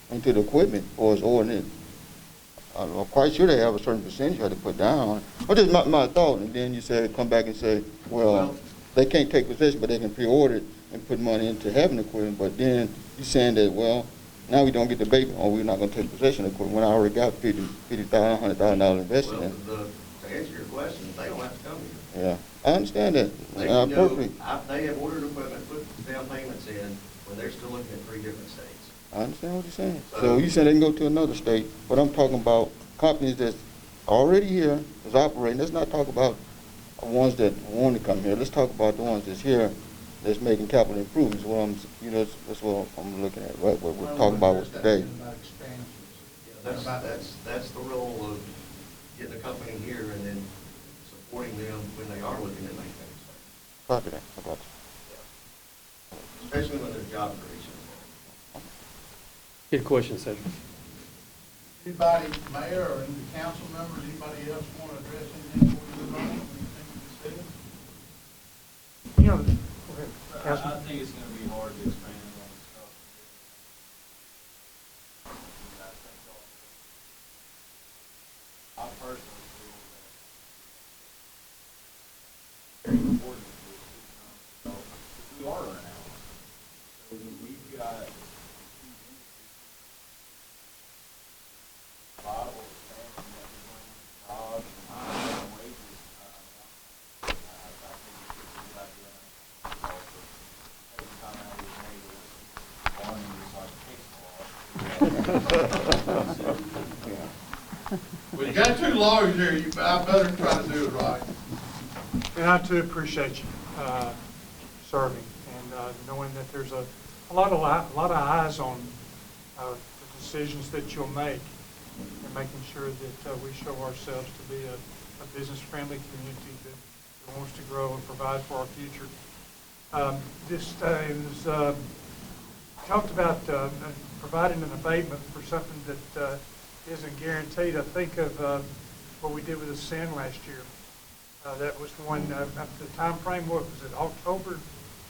into the equipment or it's ordinary. I'm quite sure they have a certain percentage you have to put down. But just my thought, and then you say, come back and say, well, they can't take possession, but they can pre-order it and put money into having equipment. But then you're saying that, well, now we don't get the abatement, or we're not going to take possession of equipment when I already got $50,000, $100,000 invested in it. Well, to answer your question, they don't have to come here. Yeah, I understand that. They And can I'm go, perfect. they have ordered equipment, put down payments in, when they're still looking at 3 different states. I understand what you're saying. So you said they can go to another state, but I'm talking about companies that's already here, that's operating. Let's not talk about the ones that want to come here. Let's talk about the ones that's here, that's making capital improvements. Well, that's what I'm looking at, right? What we're talking about today. About expansions. That's the role of getting a company here and then supporting them when they are looking at making things. Copy that. I got you. Especially when there's job creation. Good question, Cedric. Anybody, mayor or any council members, anybody else want to address anything before we move on? Anything you said? You know, go ahead, I Councilman. think it's gonna be hard to expand on stuff. I personally feel that very important to this, so we are running out. So we've got viable expansion that we bring jobs and wages. I think it's a good idea. Also, every time I was made to listen, warning is like case law. Well, you got 2 lawyers here, I better try to do it right. And I too appreciate you serving and knowing that there's a lot of eyes on the decisions that you'll make and making sure that we show ourselves to be a business-friendly community that wants to grow and provide for our future. This was talked about providing an abatement for something that isn't guaranteed. I think of what we did with the sin last year. That was one, the time frame, what was it, October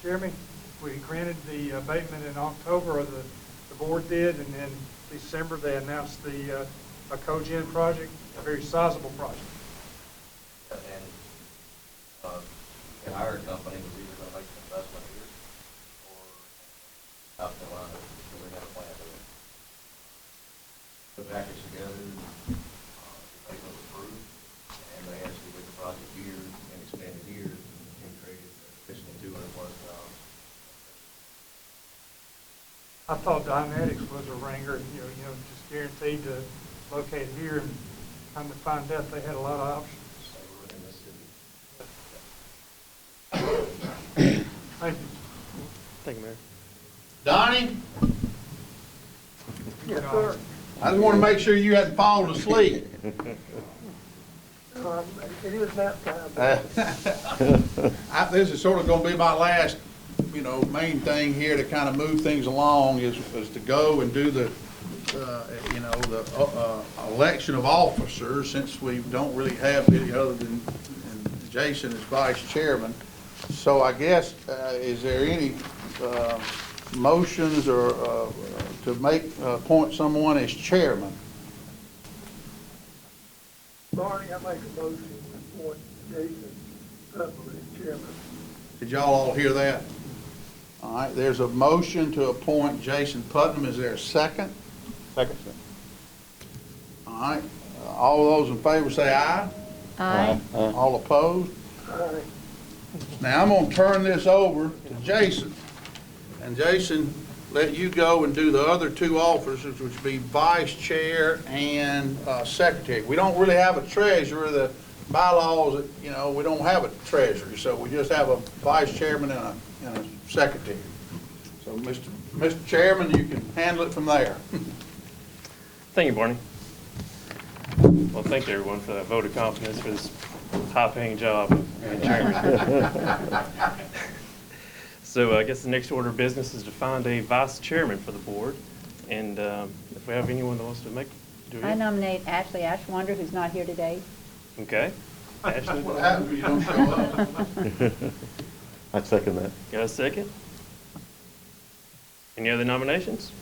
Jeremy, we granted the abatement in October, or the board did, and then December they announced the a cogen project, a very sizable project. And the hired company was either going to make an investment here or South Carolina, so we had a plan to put the package together. They was approved, and they actually did the project here and expanded here and created additional 200+ jobs. I thought Dynetics was a ringer, you know, just guaranteed to locate here, and come to find out they had a lot of options. They were in this city. Thank you. Thank you, Mayor. Donnie, Yes, sir. I just want to make sure you hadn't fallen asleep. It is nap time. This is sort of going to be my last, main thing here to kind of move things along is to go and do the, election of officers, since we don't really have any other than Jason as vice chairman. So I guess, is there any motions or to appoint someone as chairman? Barney, I make a motion to appoint Jason Putnam as chairman. Did y'all all hear that? All right, there's a motion to appoint Jason Putnam. Is there a second? Second. All right, all those in favor say aye. Aye. All opposed? Aye. Now, I'm gonna turn this over to Jason. And Jason, let you go and do the other two officers, which would be vice chair and secretary. We don't really have a treasurer. The bylaws, we don't have a treasurer, so we just have a vice chairman and a secretary. So, Mr. Chairman, you can handle it from there. Thank you, Barney. Well, thank you, everyone, for that vote of confidence for this high-paying job of being chairman. So I guess the next order of business is to find a vice chairman for the board. And if we have anyone that wants to do it. I nominate Ashley Ashwander, who's not here today. Okay. That's Ashley, what happens when you don't show up. I'd second that. got a second? Any other nominations?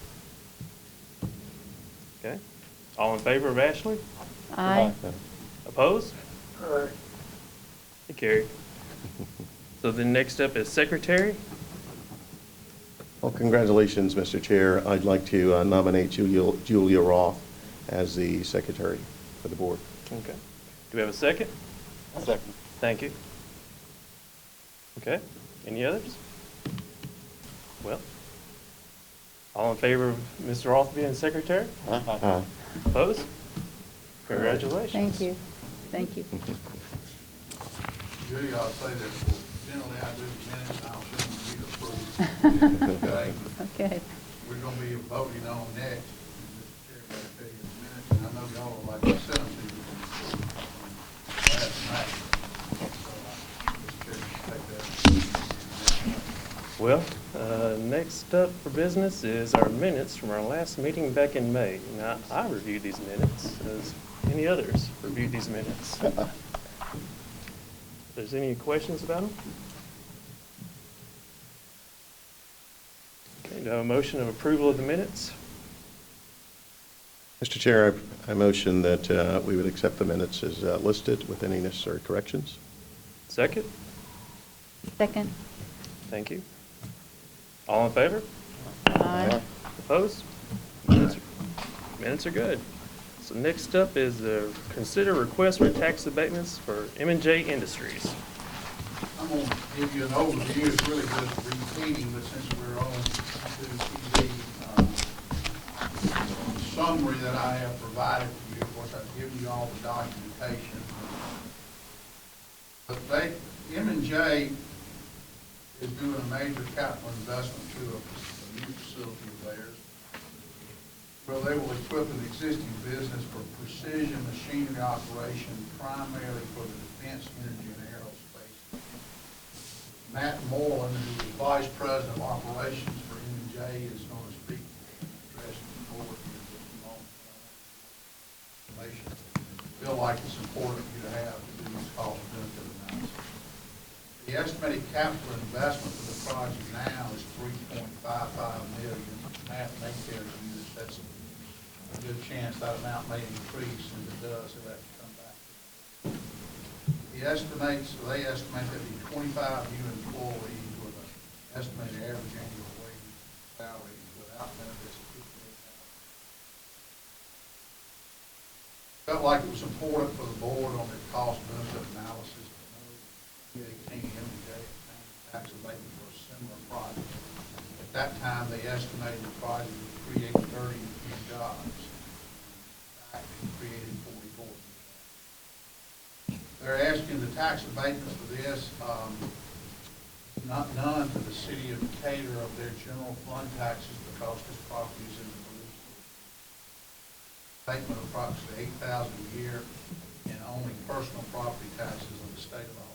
Okay. All in favor of Ashley? Aye. Opposed? Aye. Hey, Carrie. So the next up is secretary. Well, congratulations, Mr. Chair. I'd like to nominate Julia Roth as the secretary for the board. Okay. Do we have a second? Second. Thank you. Okay. Any others? Well, all in favor of Mr. Roth being secretary? Aye. Opposed? Congratulations. Thank you. Thank you. Judy, I'll say that generally I do the minutes, I'll send them to you approved. Okay? Okay. We're gonna be voting on next. Mr. Chairman, I'll tell you in a minute, and I know y'all would like to send them to you last night. So, Mr. Chairman, take that. Well, next up for business is our minutes from our last meeting back in May. Now, I reviewed these minutes, as any others reviewed these minutes. If there's any questions about them? Okay, do I have a motion of approval of the minutes? Mr. Chair, I motion that we would accept the minutes as listed with any necessary corrections. Second? Second. Thank you. All in favor? Aye. Opposed? Minutes are good. So next up is consider request for tax abatements for M&J Industries. I'm gonna give you an overview, it's really just repeating, but since we're on to the summary that I have provided to you, of course, I've given you all the documentation. But M&J is doing a major capital investment to a new facility of theirs. Well, they will equip an existing business for precision machinery operation, primarily for the defense, energy, and aerospace. Matt Moreland, who is Vice President of Operations for M&J, is going to speak, address the board here in just a moment. I feel like it's important for you to have to do this cost benefit analysis. The The estimated capital investment for the project now is $3.55 million. Matt may tell you that that's a good chance that amount may increase, and if it does, it'll have to come back. They estimate there'll be 25 new employees with an estimated average annual wage salary without benefits of $58,000. Felt like it was important for the board on their cost benefit analysis to know 2018 MJ tax abatement for a similar project. At that time, they estimated the project would create 30 new jobs. In fact, it created 44. They're asking the tax abatement for this, not none to the city of Decatur of their general fund taxes because this property is in the police. Abatement of approximately $8,000 a year and only personal property taxes of the state of Alabama.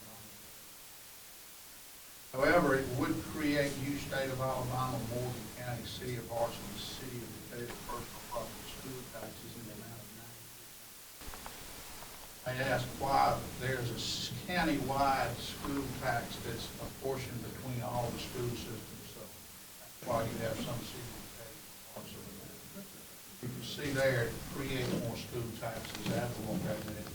However, it would create new state of Alabama, Morgan County, City of Hartsville, and the City of Decatur personal property school taxes in the amount of $90. I asked why there's a county-wide school tax that's apportioned between all the school systems, so that's why you have some cities of Decatur, Hartsville, and that. You can see there, it creates more school taxes. That will look at that.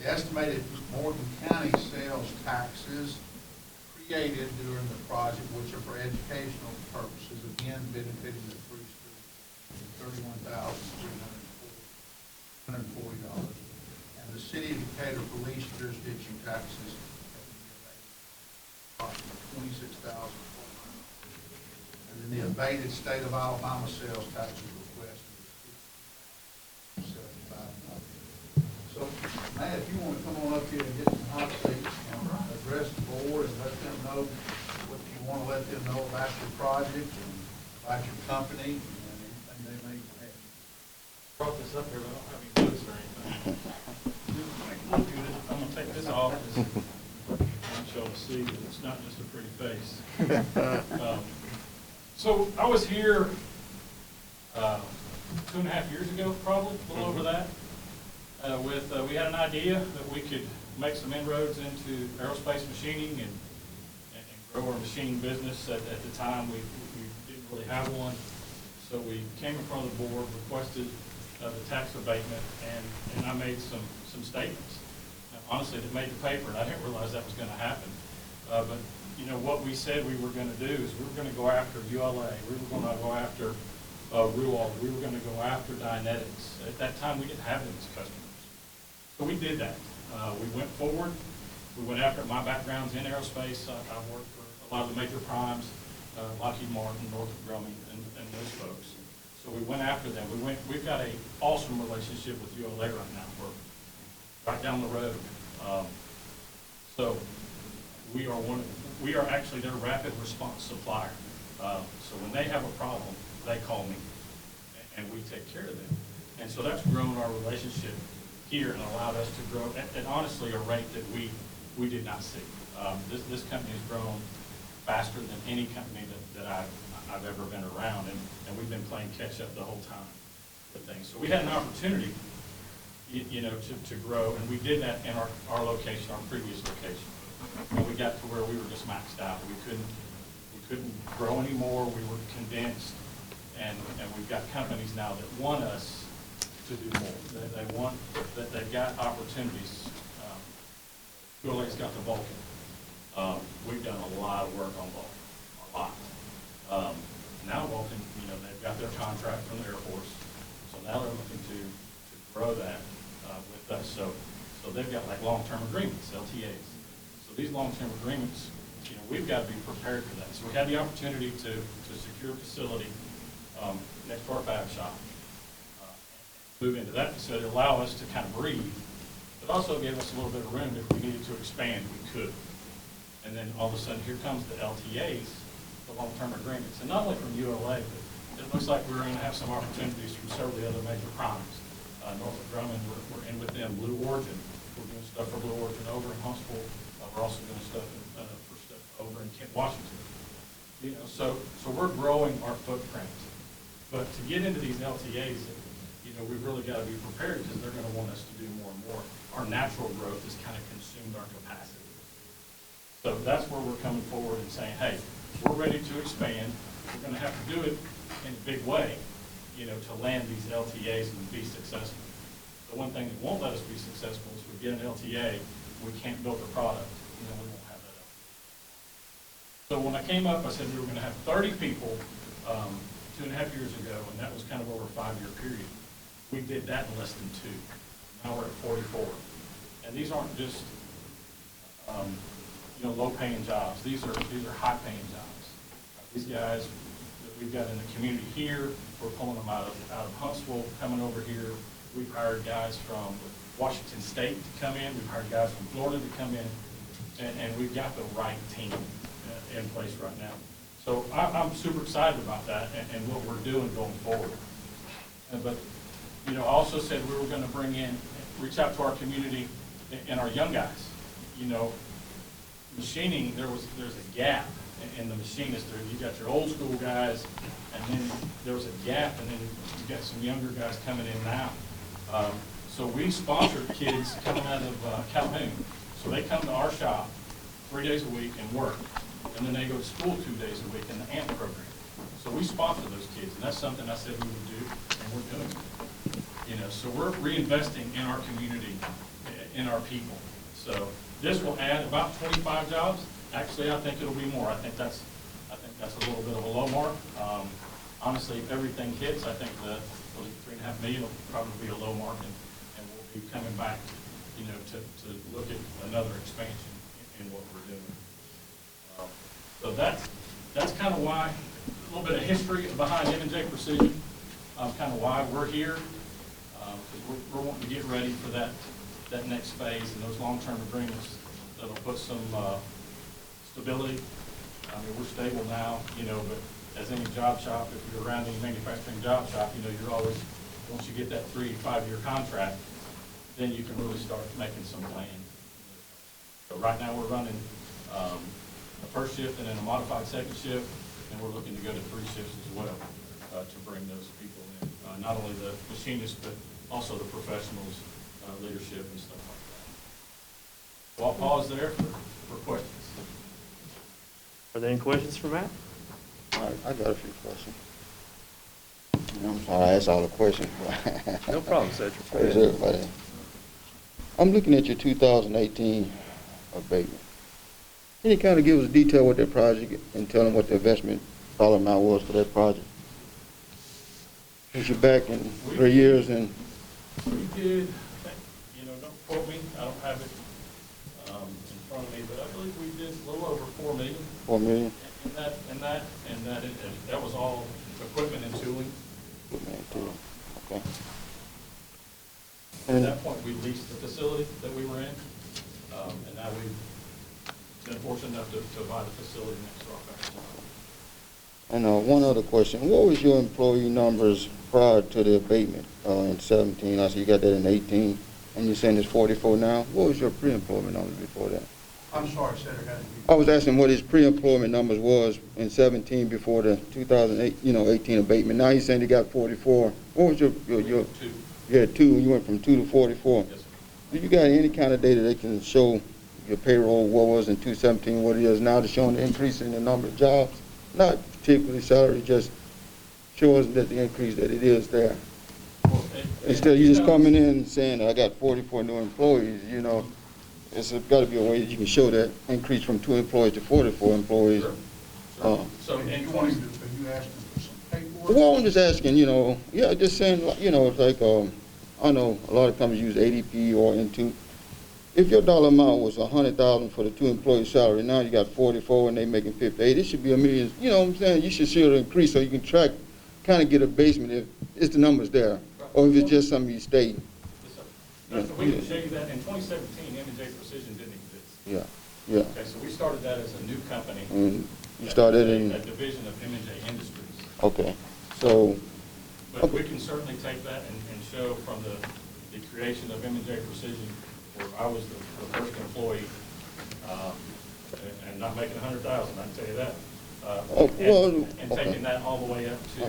The estimated Morgan County sales taxes created during the project, which are for educational purposes, again benefiting the free schools, $31,340. And the city of Decatur police jurisdiction taxes approximately $26,400. And then the abated state of Alabama sales taxes request is $75. So, Matt, if you want to come on up here and get some hot seats and address the board and let them know what you want to let them know about your project and about your company and anything they may have. Brought this up here, but I don't have any notes or anything. I'm going to take this off because I want y'all to see that it's not just a pretty face. So I was here 2.5 years ago, probably, a little over that. We had an idea that we could make some inroads into aerospace machining and grow our machining business. At the time, we didn't really have one. So we came in front of the board, requested the tax abatement, and I made some statements. Now, honestly, it made the paper, and I didn't realize that was going to happen. But, you know, what we said we were going to do is we were going to go after ULA. We were going to go after Rual. We were going to go after Dynetics. At that time, we didn't have these customers. So we did that. We went forward. We went after it. My background's in aerospace. I've worked for a lot of the major primes, Lockheed Martin, Northrop Grumman, and those folks. So we went after them. We've got an awesome relationship with ULA right now. We're right down the road. So we are actually their rapid response supplier. So when they have a problem, they call me, and we take care of them. And so that's grown our relationship here and allowed us to grow at honestly a rate that we did not see. This company has grown faster than any company that I've ever been around, and we've been playing catch up the whole time with things. So we had an opportunity, you know, to grow, and we did that in our location, our previous location. And we got to where we were just maxed out. We couldn't grow anymore. We were condensed, and we've got companies now that want us to do more. They want that. They've got opportunities. ULA's got the Vulcan. We've done a lot of work on Vulcan, a lot. Now Vulcan, you know, they've got their contract from the Air Force, so now they're looking to grow that with us. So they've got like long-term agreements, LTAs. So these long-term agreements, you know, we've got to be prepared for that. So we had the opportunity to secure a facility next to our fab shop. Move into that facility, allow us to kind of breathe, but also gave us a little bit of room if we needed to expand, we could. And then all of a sudden, here comes the LTAs, the long-term agreements, and not only from ULA, but it looks like we're going to have some opportunities from several of the other major primes. Northrop Grumman, we're in with them. Blue Origin, we're doing stuff for Blue Origin over in Huntsville. We're also doing stuff for stuff over in Kent, Washington. You know, so we're growing our footprint. But to get into these LTAs, you know, we've really got to be prepared because they're going to want us to do more and more. Our natural growth has kind of consumed our capacity. So that's where we're coming forward and saying, hey, we're ready to expand. We're going to have to do it in a big way, you know, to land these LTAs and be successful. The one thing that won't let us be successful is we get an LTA, we can't build a product, you know, we won't have that LTA. So when I came up, I said we were going to have 30 people 2.5 years ago, and that was kind of over a 5-year period. We did that in less than 2. Now we're at 44. And these aren't just, you know, low-paying jobs. These are high-paying jobs. These guys that we've got in the community here, we're pulling them out of Huntsville, coming over here. We've hired guys from Washington State to come in. We've hired guys from Florida to come in. And we've got the right team in place right now. So I'm super excited about that and what we're doing going forward. But, you know, I also said we were going to reach out to our community and our young guys. You know, machining, there's a gap in the machinists. You got your old school guys, and then there was a gap, and then you got some younger guys coming in now. So we sponsored kids coming out of Calhoun. So they come to our shop 3 days a week and work, and then they go to school 2 days a week in the AMP program. So we sponsor those kids, and that's something I said we would do, and we're doing it. You know, so we're reinvesting in our community, in our people. So this will add about 25 jobs. Actually, I think it'll be more. I think that's a little bit of a low mark. Honestly, if everything hits, I think the 3.5 million will probably be a low mark, and we'll be coming back, you know, to look at another expansion in what we're doing. So that's kind of why, a little bit of history behind M&J Precision, kind of why we're here, because we're wanting to get ready for that next phase and those long-term agreements that'll put some stability. I mean, we're stable now, you know, but as any job shop, if you're around any manufacturing job shop, you know, you're always, once you get that 3 to 5 year contract, then you can really start making some plans. So right now we're running a first shift and then a modified second shift, and we're looking to go to 3 shifts as well to bring those people in, not only the machinists, but also the professionals, leadership and stuff like that. So I'll pause there for questions. Are there any questions for Matt? All right, I got a few questions. I'm sorry I asked all the questions. No problem, Cedric. Go Where's ahead. everybody? I'm looking at your 2018 abatement. Can you kind of give us a detail what that project and tell them what the investment dollar amount was for that project? Since you're back in 3 years and We did, you know, don't quote me, I don't have it in front of me, but I believe we did a little over $4 million. $4 million. That was all equipment and tooling. Okay. At And that point, we leased the facility that we were in, and now we've been fortunate enough to buy the facility next to our factory. And one other question. What was your employee numbers prior to the abatement in 17? I see you got that in 18, and you're saying it's 44 now. What was your pre-employment numbers before that? I'm sorry, Senator, had to be. I was asking what his pre-employment numbers was in 17 before the 2008, 18 abatement. Now you're saying you got 44. What was your 2. you had 2, you went from 2 to 44. Yes, sir. Do you got any kind of data that can show your payroll, what was in 2017, what it is now, to showing the increase in the number of jobs? Not particularly salary, just shows that the increase that it is there. Well, Instead of you just coming in and saying, I got 44 new employees, you know, it's got to be a way that you can show that increase from 2 employees to 44 employees. Sure. So Are in you 20, asking for some paperwork? Well, I'm just asking, you know, yeah, just saying, you know, it's like, I know a lot of companies use ADP or Intuit. If your dollar amount was $100,000 for the 2 employee salary, now you got 44 and they making 58, it should be $1 million. You know what I'm saying? You should see the increase so you can track, kind of get a basement if it's the numbers there, or if it's just something you state. Yes, sir. We can show you that in 2017, M&J Precision didn't exist. Yeah, yeah. Okay, so we started that as a new company. And you started in, A division of M&J Industries. okay, so, But we can certainly take that and show from the creation of M&J Precision, where I was the first employee, and not making 100,000, I can tell you that. And taking that all the way up to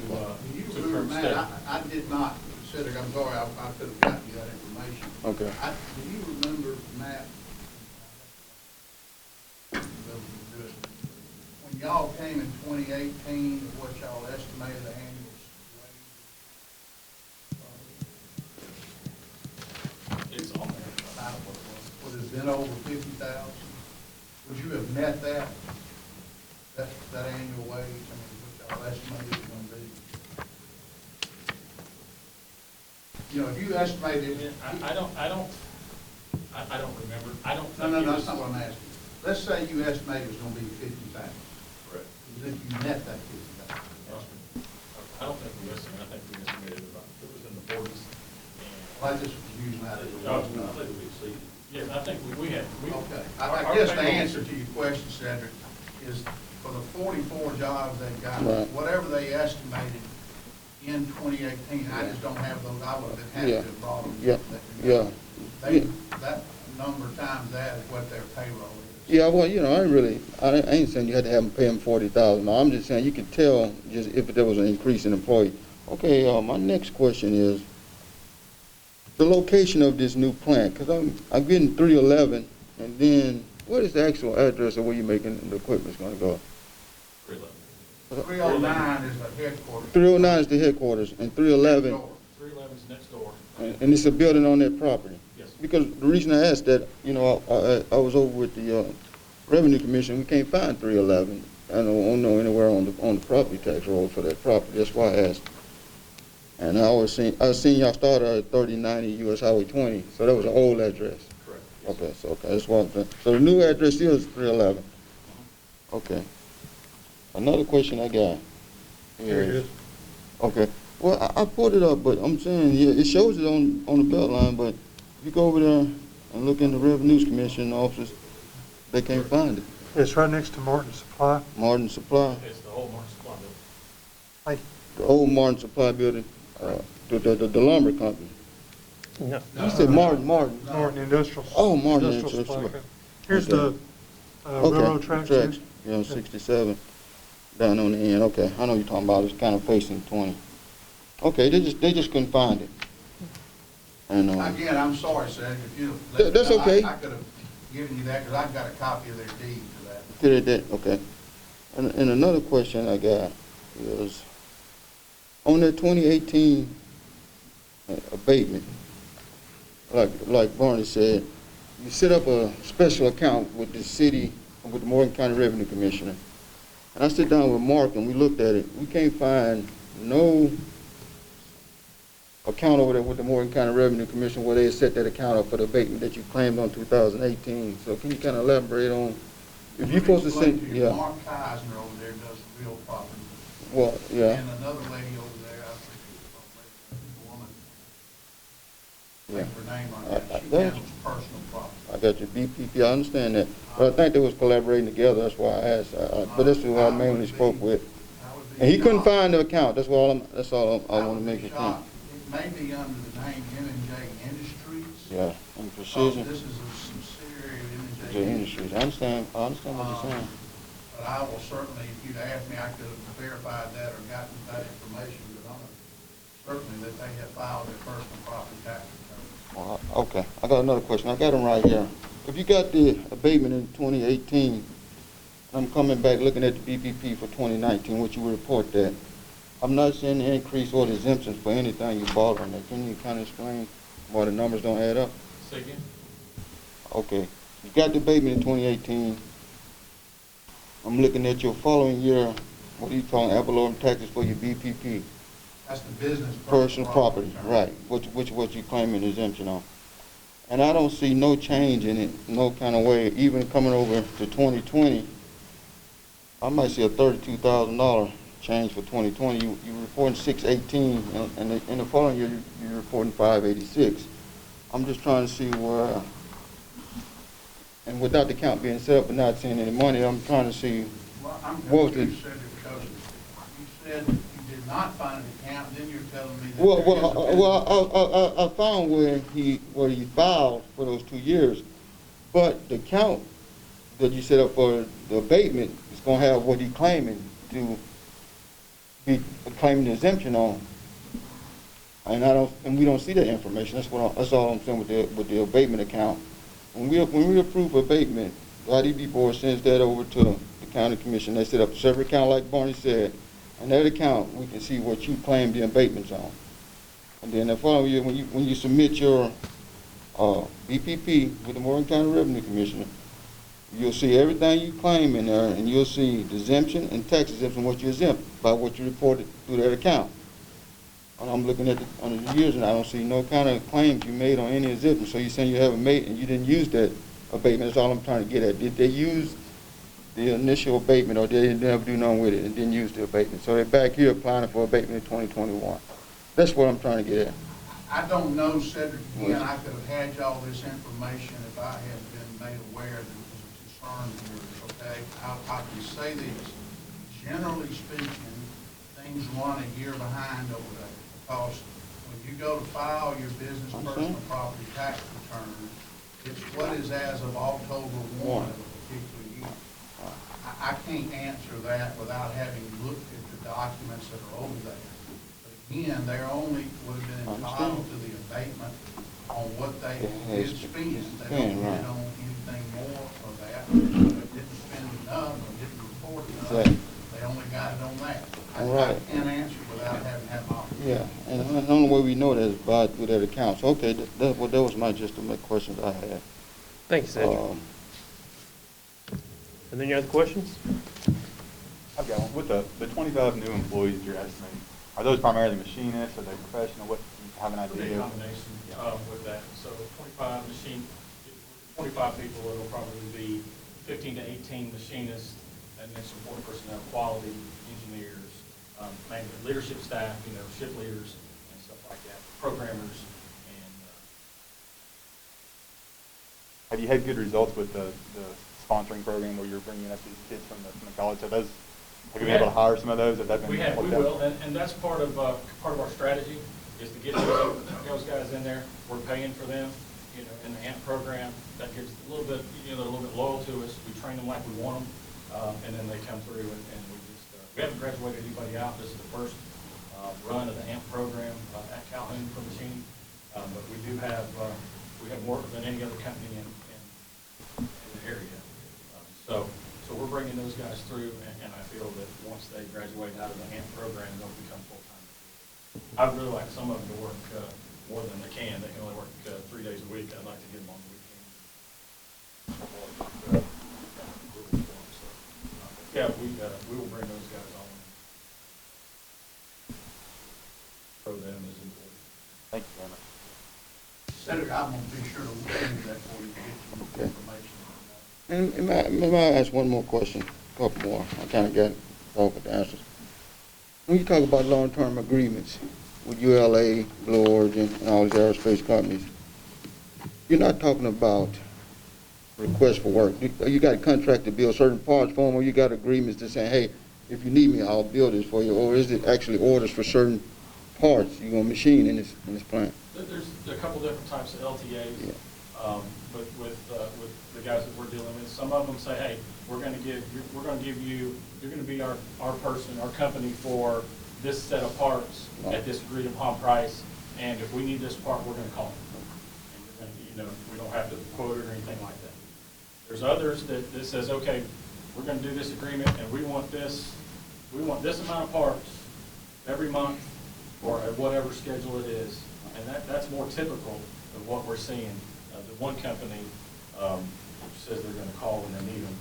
You to remember, current Matt, state. I did not, Cedric, I'm sorry, I could have gotten you that information. okay. Do you remember, Matt, y'all came in 2018, what y'all estimated the annual wage? It's on there. Would it have been over 50,000? Would you have met that annual wage? I mean, what y'all estimated it going to be? You know, if you estimated. I don't remember. I don't No, think. no, it no, was- that's not what I'm asking. Let's say you estimated it was going to be 50,000. Correct. If you met that 50,000. I don't think we estimated, I think we estimated about, it was in the forties. Well, I just was using that as a. I think we exceeded. Yes, I think we had. Okay, our I guess the payroll- answer to your question, Cedric, is for the 44 jobs they got, Right. whatever they estimated in 2018, I just don't have those, I would have had to have brought them. Yeah, yeah. They, that number times that is what their payroll is. Yeah, well, you know, I ain't saying you had to have them pay them 40,000. No, I'm just saying you could tell just if there was an increase in employee. Okay, my next question is the location of this new plant, because I'm getting 311, and then what is the actual address of where you're making the equipment's going to go? 309 is the headquarters. 309 is the headquarters, and 311, 311 is next door. and it's a building on that property. Yes. Because the reason I asked that, you know, I was over with the Revenue Commission, we can't find 311. I don't know anywhere on the property tax roll for that property. That's why I asked. And I seen y'all started at 3090 US Highway 20, so that was an old address. Correct. Okay, so that's what I'm saying. So the new address is 311. Okay. Another question I got Here it is. okay. Well, I put it up, but I'm saying, yeah, it shows it on the belt line, but if you go over there and look in the Revenue Commission offices, they can't find it. It's right next to Martin Supply. Martin Supply, It's the whole Martin Supply building. Hey, the old Martin Supply building, the lumber company. No. You said Martin. Martin Industrial. Oh, Martin Industrial Industrial. Supply. Here's Okay. the railroad tracks here. Yeah, on 67, down on the end. Okay, I know you're talking about. It's kind of facing 20. Okay, they just couldn't find it. And Again, I'm sorry, Cedric, if you. That's okay. I could have given you that, because I've got a copy of their deed to that. did it. Okay. And another question I got is on that 2018 abatement. Like Barney said, you set up a special account with the city, with the Morgan County Revenue Commissioner. And I sit down with Mark and we looked at it. We can't find no account over there with the Morgan County Revenue Commission where they set that account up for the abatement that you claimed on 2018. So can you kind of elaborate on, if you're supposed to Explain send, you, yeah, Mark Eisner over there does real property. well, yeah, And another lady over there, I forget the woman. yeah. Think her name I- right now. She that- handles personal property. I got your BPP, I understand that. But I think they was collaborating together, that's why I asked. But that's who I mainly spoke with. I would be And he couldn't shocked. find the account, that's all I want would to make be it clear. shocked. It may be under the name M&J Industries. Yeah, and because precision, This is a subsidiary of the M&J industries, I understand what you're saying. But I will certainly, if you'd asked me, I could have verified that or gotten that information, but I'm certainly that they have filed their personal property tax return. Well, okay, I got another question, I got them right here. If you got the abatement in 2018, I'm coming back looking at the BPP for 2019, what you would report that. I'm not seeing the increase or the exemptions for anything you bought on that. Can you kind of explain why the numbers don't add up? Say again? Okay, you got the abatement in 2018. I'm looking at your following year, what are you calling ad valorem taxes for your BPP? That's the business. Personal property, return. right, which what you claiming exemption on. And I don't see no change in it, no kind of way, even coming over to 2020, I might see a $32,000 change for 2020. You reporting 618, and in the following year, you're reporting 586. I'm just trying to see where, and without the account being set up and not seeing any money, I'm trying to see, Well, I'm What was confused, the- Cedric, because you said you did not find an account, and then you're telling me that well, there is a business. I found where he filed for those 2 years, but the account that you set up for the abatement is gonna have what he claiming to be claiming the exemption on. And we don't see that information. That's all I'm saying with the abatement account. When we approve abatement, the IDB board sends that over to the county commission. They set up a separate account, like Barney said. And that account, we can see what you claim the abatements on. And then the following year, when you submit your BPP with the Morgan County Revenue Commissioner, you'll see everything you claim in there, and you'll see the exemption and tax exemption, what you exempt by what you reported through that account. And I'm looking at on the years, and I don't see no kind of claims you made on any exemption. So you're saying you haven't made, and you didn't use that abatement. That's all I'm trying to get at. Did they use the initial abatement, or did they never do nothing with it and didn't use the abatement? So they're back here applying for abatement in 2021. That's what I'm trying to get at. I don't know, Cedric, again, I could have had y'all this information if I had been made aware that it was a concern here, okay? I can say this, generally speaking, things run a year behind over there, because when you go to file your business personal property tax return, it's what is as of October 1 of a particular year. I can't answer that without having looked at the documents that are over there. But again, they only would have been entitled to the abatement on what they did spend. They don't get on anything more of that. If they didn't spend enough or didn't report enough, they only got it on that. I can't answer without having had my opportunity. Yeah, and the only way we know that is by through that account. So, okay, that was my just the questions I had. Thank you, Cedric. And then your other questions? I've got one. With the 25 new employees that you're estimating, are those primarily machinists? Are they professional? What, do you have an It'll be idea? a combination with that. So 25 people, it'll probably be 15 to 18 machinists, and then support personnel, quality engineers, maybe leadership staff, shift leaders and stuff like that, programmers, and Have you had good results with the sponsoring program where you're bringing up these kids from the college? Have you been able to hire some of those? Have that been we will, and that's part of our strategy is to get those guys in there. We're paying for them, in the AMP program. That gives a little bit, they're a little bit loyal to us. We train them like we want them, and then they come through and we haven't graduated anybody out. This is the first run of the AMP program at Calhoun for machining, but we have more than any other company in the area. So we're bringing those guys through, and I feel that once they graduate out of the AMP program, they'll become full-time. I'd really like some of them to work more than they can. They can only work 3 days a week. I'd like to get them on the weekend. Yeah, we will bring those guys on. Pro them is important. Thank you very much. Cedric, I'm going to be sure to look into that for you to get some information. And may I ask one more question? A couple more. I kind of got off with the answers. When you talk about long-term agreements with ULA, Blue Origin, and all these aerospace companies, you're not talking about requests for work. You got a contract to build certain parts for them, or you got agreements to say, hey, if you need me, I'll build this for you, or is it actually orders for certain parts you're going to machine in this plant? There's a couple different types of LTAs. Yeah. With the guys that we're dealing with. Some of them say, hey, you're going to be our person, our company for this set of parts at this agreed upon price, and if we need this part, we're going to call it. And you're going to, we don't have to quote it or anything like that. There's others that says, okay, we're going to do this agreement, and we want this amount of parts every month, or at whatever schedule it is, and that's more typical of what we're seeing. The one company says they're going to call when they need them.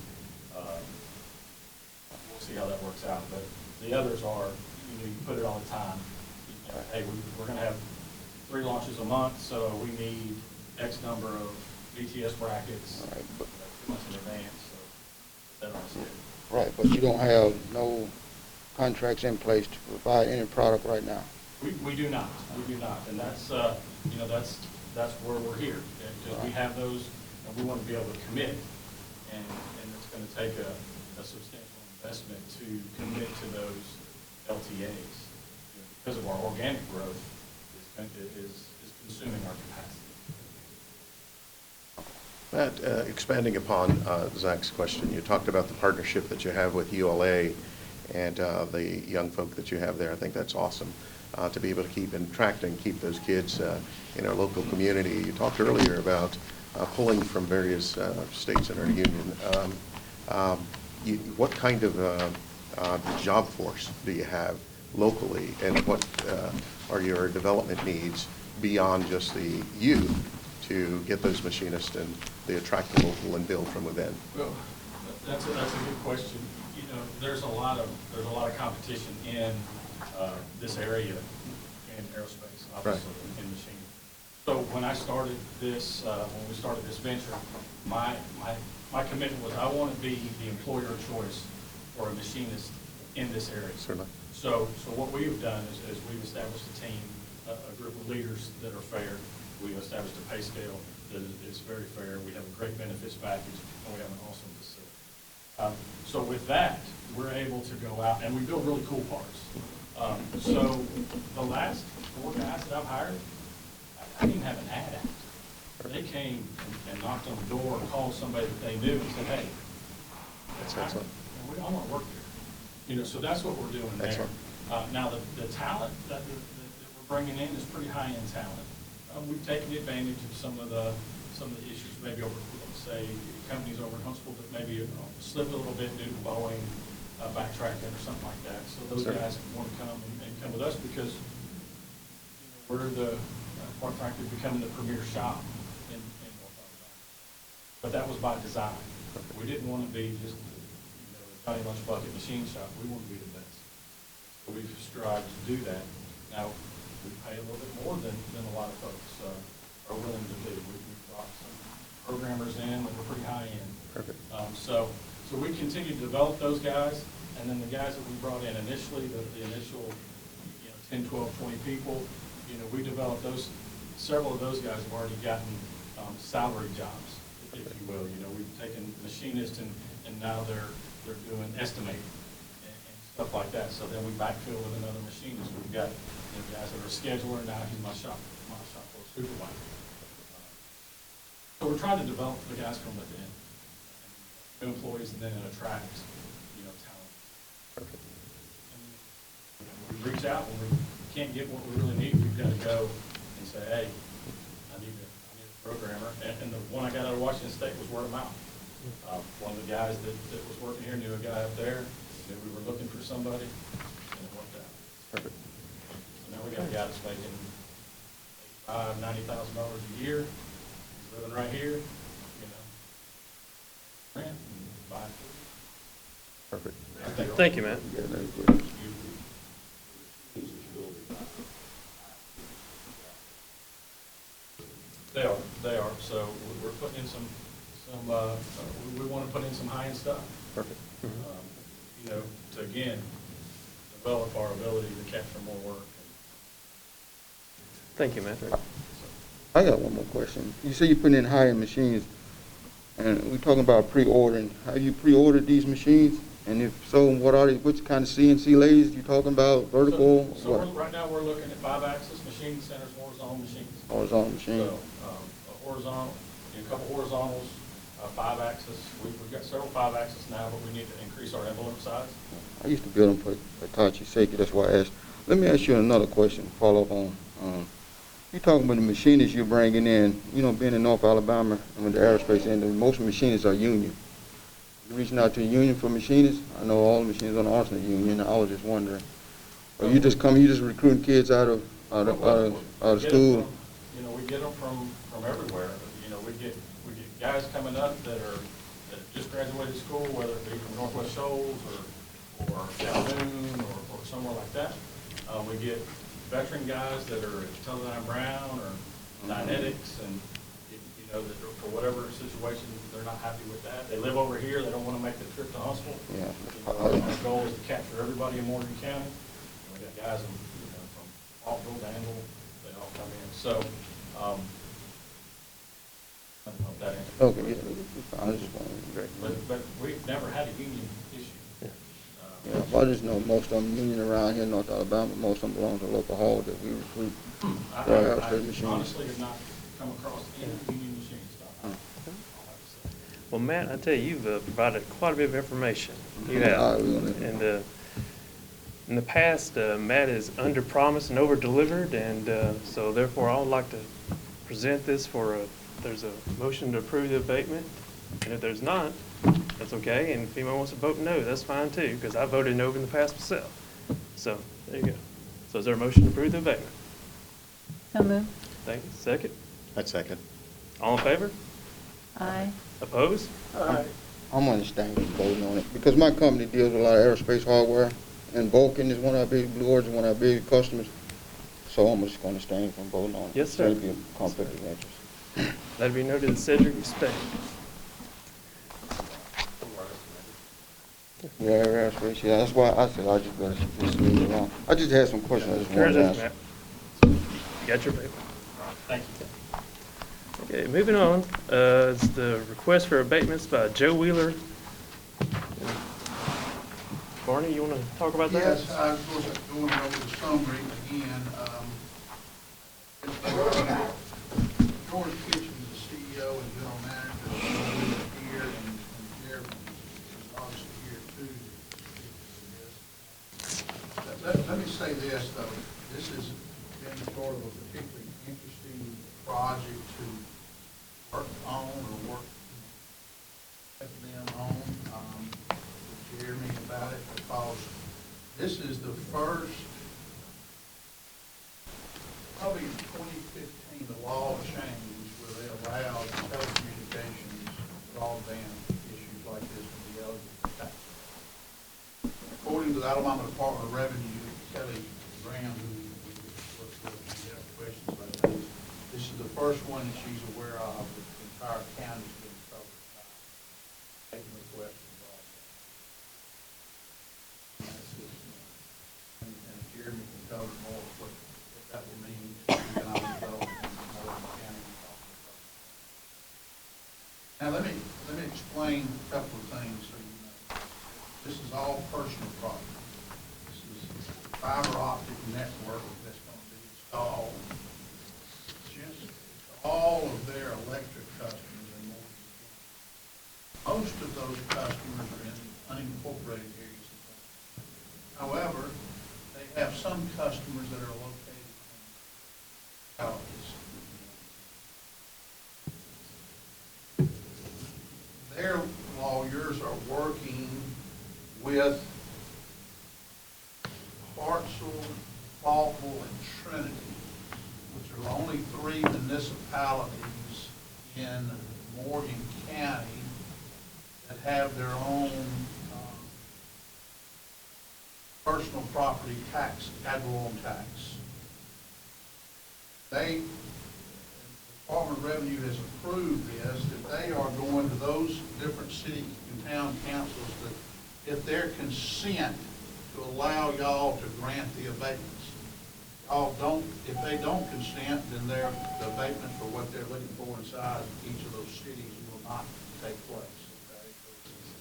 We'll see how that works out. But the others are, you put it on the time. Hey, we're going to have 3 launches a month, so we need X number of BTS brackets 2 months in advance. So put that on the schedule. Right, but you don't have no contracts in place to provide any product right now. We do not. We do not, and that's that's where we're here. Because we have those, and we want to be able to commit, and it's going to take a substantial investment to commit to those LTAs. Because of our organic growth is consuming our capacity. Matt, expanding upon Zach's question, you talked about the partnership that you have with ULA and the young folk that you have there. I think that's awesome to be able to keep those kids in our local community. You talked earlier about pulling from various states in our union. what kind of job force do you have locally, and what are your development needs beyond just the youth to get those machinists and they attract the local and build from within? Well, that's a good question. You know, there's a lot of competition in this area in aerospace, obviously, in machining. So when I started this, when we started this venture, my commitment was I want to be the employer of choice for a machinist in this area. Certainly. So what we've done is we've established a team, a group of leaders that are fair. We've established a pay scale that is very fair. We have a great benefits package, and we have an awesome facility. So with that, we're able to go out, and we build really cool parts. So the last 4 guys that I've hired, I didn't even have an ad out. They came and knocked on the door and called somebody that they knew and said, hey, That's excellent. I want to work here. You know, so that's what we're doing there. Excellent. Now, the talent that we're bringing in is pretty high-end talent. We've taken advantage of some of the issues, maybe over, let's say, companies over in Huntsville that maybe slipped a little bit due to Boeing backtracking or something like that. So those Sure. guys want to come and come with us because we're quite frankly, becoming the premier shop in North Alabama. But that was by design. We didn't want to be just a Johnny Lunch Bucket machine shop. We want to be the best. So we've strived to do that. Now, we pay a little bit more than a lot of folks are willing to do. We've brought some programmers in that are pretty high end. Perfect. So we continue to develop those guys, and then the guys that we brought in initially, the initial 10, 12, 20 people, we developed those. Several of those guys have already gotten salary jobs, if you will. We've taken machinists and now they're doing estimating and stuff like that. So then we backfill with another machinist. We've got guys that are a scheduler, now he's my shop floor supervisor. So we're trying to develop the guys from within, new employees, and then it attracts, talent. Perfect. And we reach out when we can't get what we really need. We've got to go and say, hey, I need a programmer. And the one I got out of Washington State was word of mouth. One of the guys that was working here knew a guy up there, that we were looking for somebody, and it worked out. Perfect. So now we got a guy that's making $90,000 a year. He's living right here, rent and buy food. Perfect. Thank you, Matt. Yeah, that's good. They are. So we're putting in some we want to put in some high-end stuff. Perfect. To again, develop our ability to capture more work. Thank you, Matt. I got one more question. You say you're putting in high-end machines, and we're talking about pre-ordering. Have you pre-ordered these machines? And if so, what are they? Which kind of CNC lathes you talking about? Vertical? So what? right now we're looking at 5-axis machining centers, horizontal machines. Horizontal machines. So a horizontal, a couple horizontals, 5-axis. We've got several 5-axis now, but we need to increase our envelope size. I used to build them for Hitachi Seiki. That's why I asked. Let me ask you another question. Follow up on. You talking about the machinists you're bringing in. Being in North Alabama and with the aerospace industry, most machinists are union. You reaching out to a union for machinists? I know all the machinists on the Arsenal union. I was just wondering. Or you just recruiting kids out of school? We get them from everywhere. We get guys coming up that just graduated school, whether it be from Northwest Shoals or Calhoun or somewhere like that. We get veteran guys that are at Teledyne Brown or Dynetics, and that for whatever situation they're not happy with that. They live over here. They don't want to make the trip to Huntsville. Yeah. Our goal is to capture everybody in Morgan County. And we got guys from Hawkville, Danville, they all come in. So I don't know if that answers. Okay. Yeah. I was just wondering. But we've never had a union issue. Yeah, I just know most of them union around here in North Alabama. Most of them belong to local hall that we recruit. I honestly have not come across any union machine stuff. Well, Matt, I tell you, you've provided quite a bit of information. You have. And in the past, Matt has under-promised and over-delivered, and so therefore I would like to present this there's a motion to approve the abatement, and if there's not, that's okay. And if anyone wants to vote no, that's fine too, because I voted no in the past myself. So, there you go. So is there a motion to approve the abatement? So moved. Thank you. Second? I'd second. All in favor? Aye. Opposed? Aye. I'm understanding voting on it, because my company deals with a lot of aerospace hardware, and Vulcan is one of our big, Blue Origin, one of our big customers, so I'm just gonna abstain from voting on it. Yes, sir. It'll be a conflict of interest. Let it be noted that Cedric abstained. Yeah, aerospace, yeah, that's why I said I just better just leave it alone. I just had some questions I just wanted to Congratulations, ask. Matt. You got your abatement. Thank you. Okay, moving on, is the request for abatements by Joe Wheeler. Barney, you want to talk about that? Yes, I was going over the summary again. George Kitchen is the CEO and general manager here, and Jeremy is obviously here too. Let me say this, though. This has been sort of a particularly interesting project to work on or work with them on. With Jeremy about it, because this is the first, probably in 2015, the law changed where they allowed telecommunications broadband issues like this to be eligible for tax. According to the Alabama Department of Revenue, Kelly Graham, who works with, you have questions about this is the first one that she's aware of that the entire county's been covered by taking requests from broadband. And Jeremy can cover more of what that will mean to economic development and more in the county. Now, let me explain a couple of things so you know. This is all personal property. This is fiber optic network that's going to be installed just all of their electric customers and more. Most of those customers are in unincorporated areas. However, they have some customers that are located in counties. Their lawyers are working with Hartselle, Faultville, and Trinity, which are the only three municipalities in Morgan County that have their own personal property tax, ad valorem tax. The Department of Revenue has approved this, that they are going to those different city and town councils that if their consent to allow y'all to grant the abatements. Y'all don't, if they don't consent, then the abatement for what they're looking for inside each of those cities will not take place. Okay?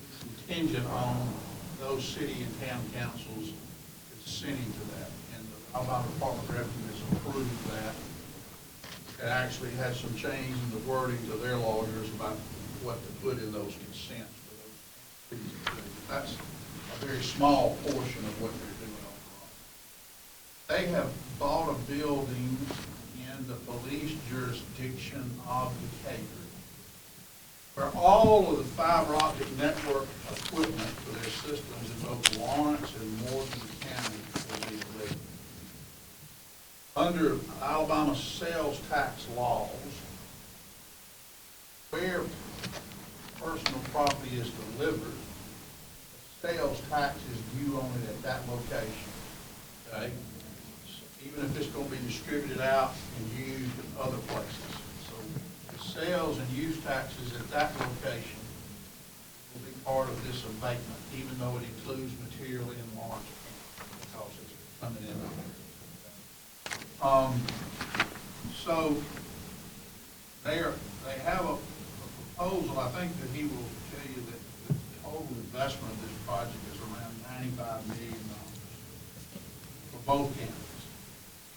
It's contingent on those city and town councils consenting to that. And the Alabama Department of Revenue has approved that. It actually has some change in the wording to their lawyers about what to put in those consents for those cities. That's a very small portion of what they're doing overall. They have bought a building in the police jurisdiction of Decatur, where all of the fiber optic network equipment for their systems in both Lawrence and Morgan County will be delivered. Under Alabama sales tax laws, where personal property is delivered, sales tax is due on it at that location, okay? So even if it's going to be distributed out and used in other places. So the sales and use taxes at that location will be part of this abatement, even though it includes material in Lawrence County, because it's coming in there. So they have a proposal. I think that he will tell you that the total investment of this project is around $95 million for both counties.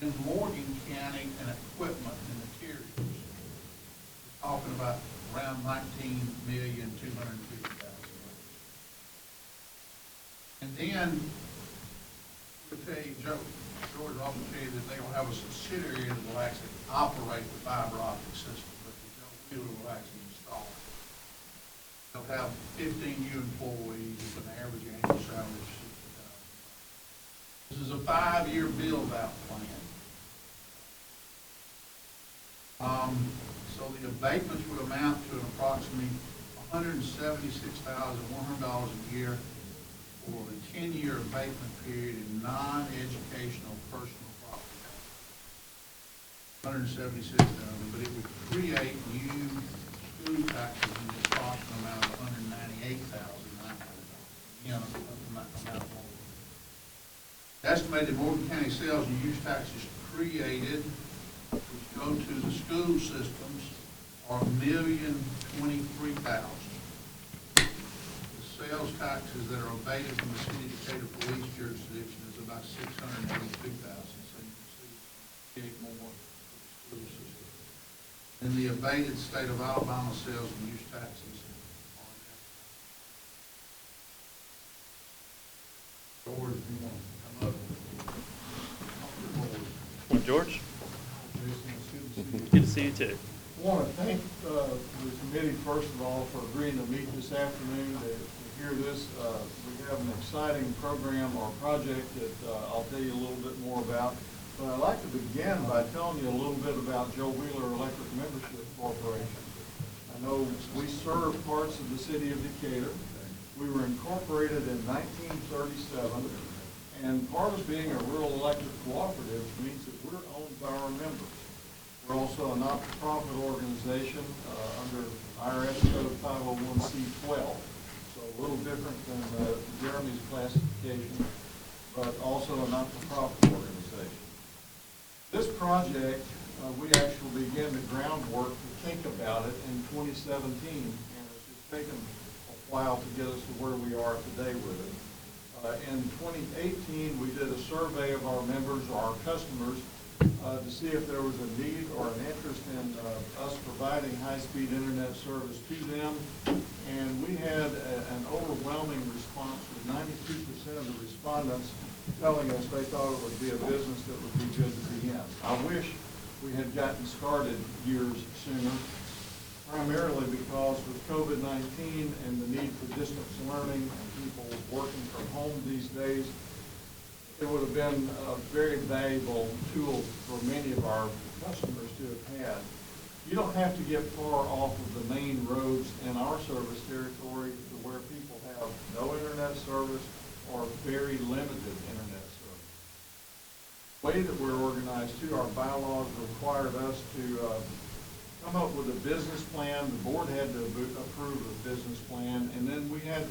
In Morgan County, and equipment and materials, we're talking about around $19,250,000. And then we'll tell you, George will also tell you that they will have a subsidiary that will actually operate the fiber optic system, but the Joe Wheeler will actually install it. They'll have 15 new employees with an average annual salary of $60,000. This is a 5-year build-out plan. So the abatements would amount to an approximately $176,100 a year for the 10-year abatement period in non-educational personal property taxes. $176,000, but it would create new school taxes in the approximate amount of $198,900. Again, amount more. Estimated Morgan County sales and use taxes created, which go to the school systems, are $1,023,000. The sales taxes that are abated from the city of Decatur police jurisdiction is about $682,000. So you can see it's create more for the school system. And the abated state of Alabama sales and use taxes are George, if you want to come up. Well, George, good to see you too. I want to thank the committee, first of all, for agreeing to meet this afternoon to hear this. We have an exciting program or project that I'll tell you a little bit more about. But I'd like to begin by telling you a little bit about Joe Wheeler Electric Membership Corporation. I know we serve parts of the city of Decatur. We were incorporated in 1937, and part of being a rural electric cooperative means that we're owned by our members. We're also a not-for-profit organization under IRS Code 501c12, so a little different than Jeremy's classification, but also a not-for-profit organization. This project, we actually began the groundwork to think about it in 2017, and it's just taken a while to get us to where we are today with it. In 2018, we did a survey of our members, or our customers, to see if there was a need or an interest in us providing high-speed internet service to them. And we had an overwhelming response with 92% of the respondents telling us they thought it would be a business that would be good to be in. I wish we had gotten started years sooner, primarily because with COVID-19 and the need for distance learning and people working from home these days, it would have been a very valuable tool for many of our customers to have had. You don't have to get far off of the main roads in our service territory to where people have no internet service or very limited internet service. The way that we're organized too, our bylaws required us to come up with a business plan. The board had to approve a business plan, and then we had to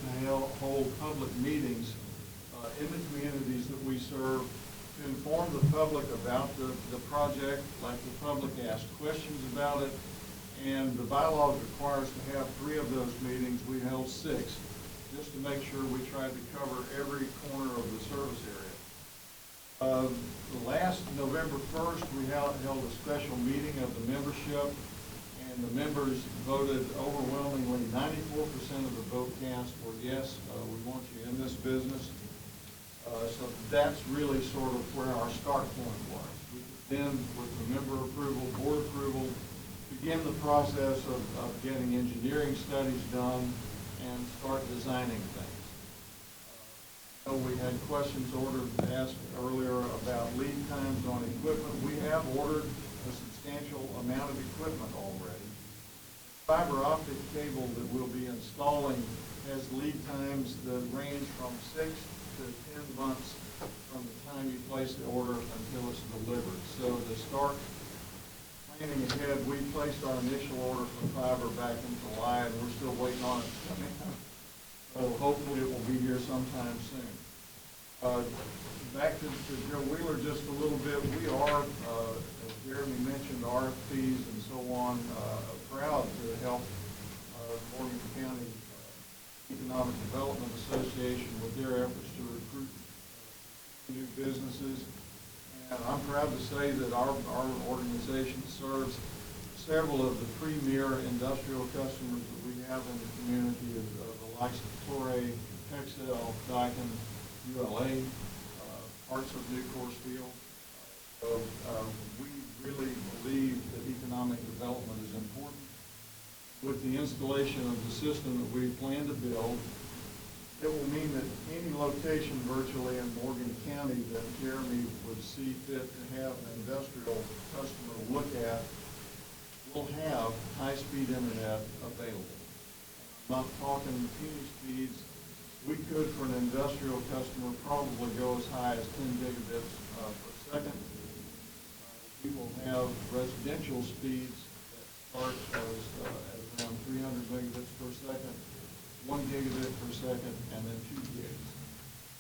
hold public meetings in the communities that we serve to inform the public about the project, like the public asked questions about it, and the bylaws require us to have 3 of those meetings. We held 6, just to make sure we tried to cover every corner of the service area. The last November 1st, we held a special meeting of the membership, and the members voted overwhelmingly. 94% of the vote cast were yes, we want you in this business. So that's really sort of where our start point was. We could then, with the member approval, board approval, begin the process of getting engineering studies done and start designing things. We had questions asked earlier about lead times on equipment. We have ordered a substantial amount of equipment already. Fiber optic cable that we'll be installing has lead times that range from 6 to 10 months from the time you place the order until it's delivered. So to start planning ahead, we placed our initial order for fiber back in July, and we're still waiting on it to come in. So hopefully it will be here sometime soon. Back to Joe Wheeler just a little bit. We are, as Jeremy mentioned, RFPs and so on, proud to help Morgan County Economic Development Association with their efforts to recruit new businesses. And I'm proud to say that our organization serves several of the premier industrial customers that we have in the community, the likes of Torrey, Texel, Daikin, ULA, parts of Nucor Steel. So we really believe that economic development is important. with the installation of the system that we plan to build, it will mean that any location virtually in Morgan County that Jeremy would see fit to have an industrial customer look at will have high-speed internet available. I'm not talking penny speeds. We could, for an industrial customer, probably go as high as 10 gigabits per second. We will have residential speeds that start as around 300 megabits per second, 1 gigabit per second, and then 2 gigs.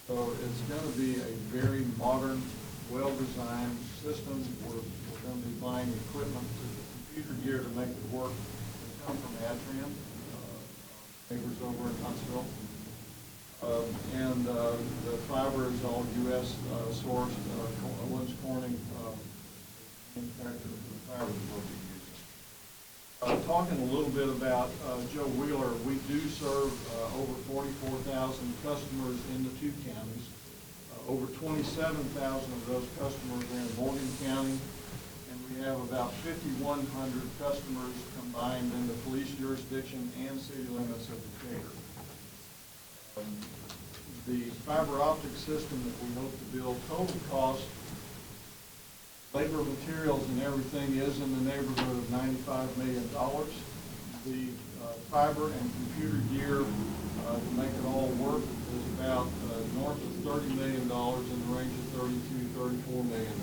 So it's going to be a very modern, well-designed system. We're going to be buying equipment, computer gear to make it work. It's come from Adtran, neighbors over in Huntsville. And the fiber is all U.S. sourced. Owens Corning manufacturer for the fiber that we'll be using. Talking a little bit about Joe Wheeler, we do serve over 44,000 customers in the 2 counties. Over 27,000 of those customers are in Morgan County, and we have about 5,100 customers combined in the police jurisdiction and city limits of Decatur. The fiber optic system that we hope to build, total cost, labor, materials, and everything is in the neighborhood of $95 million. The fiber and computer gear to make it all work is about north of $30 million, in the range of $32–34 million.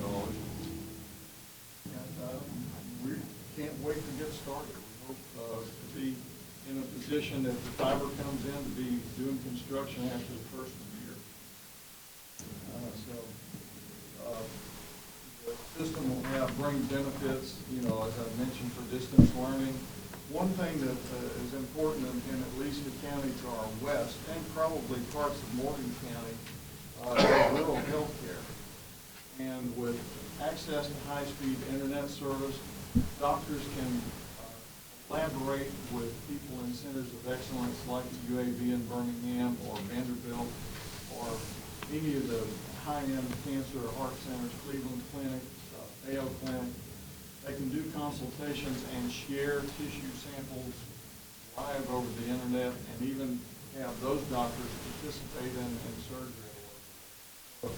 And we can't wait to get started. We hope to be in a position, if the fiber comes in, to be doing construction after the first of the year. The system will bring benefits, as I mentioned, for distance learning. One thing that is important in at least the county to our west, and probably parts of Morgan County, is rural health care. And with access to high-speed internet service, doctors can collaborate with people in centers of excellence like the UAB in Birmingham or Vanderbilt or any of the high-end cancer or heart centers, Cleveland Clinic, Mayo Clinic. They can do consultations and share tissue samples live over the internet, and even have those doctors participate in surgery. So,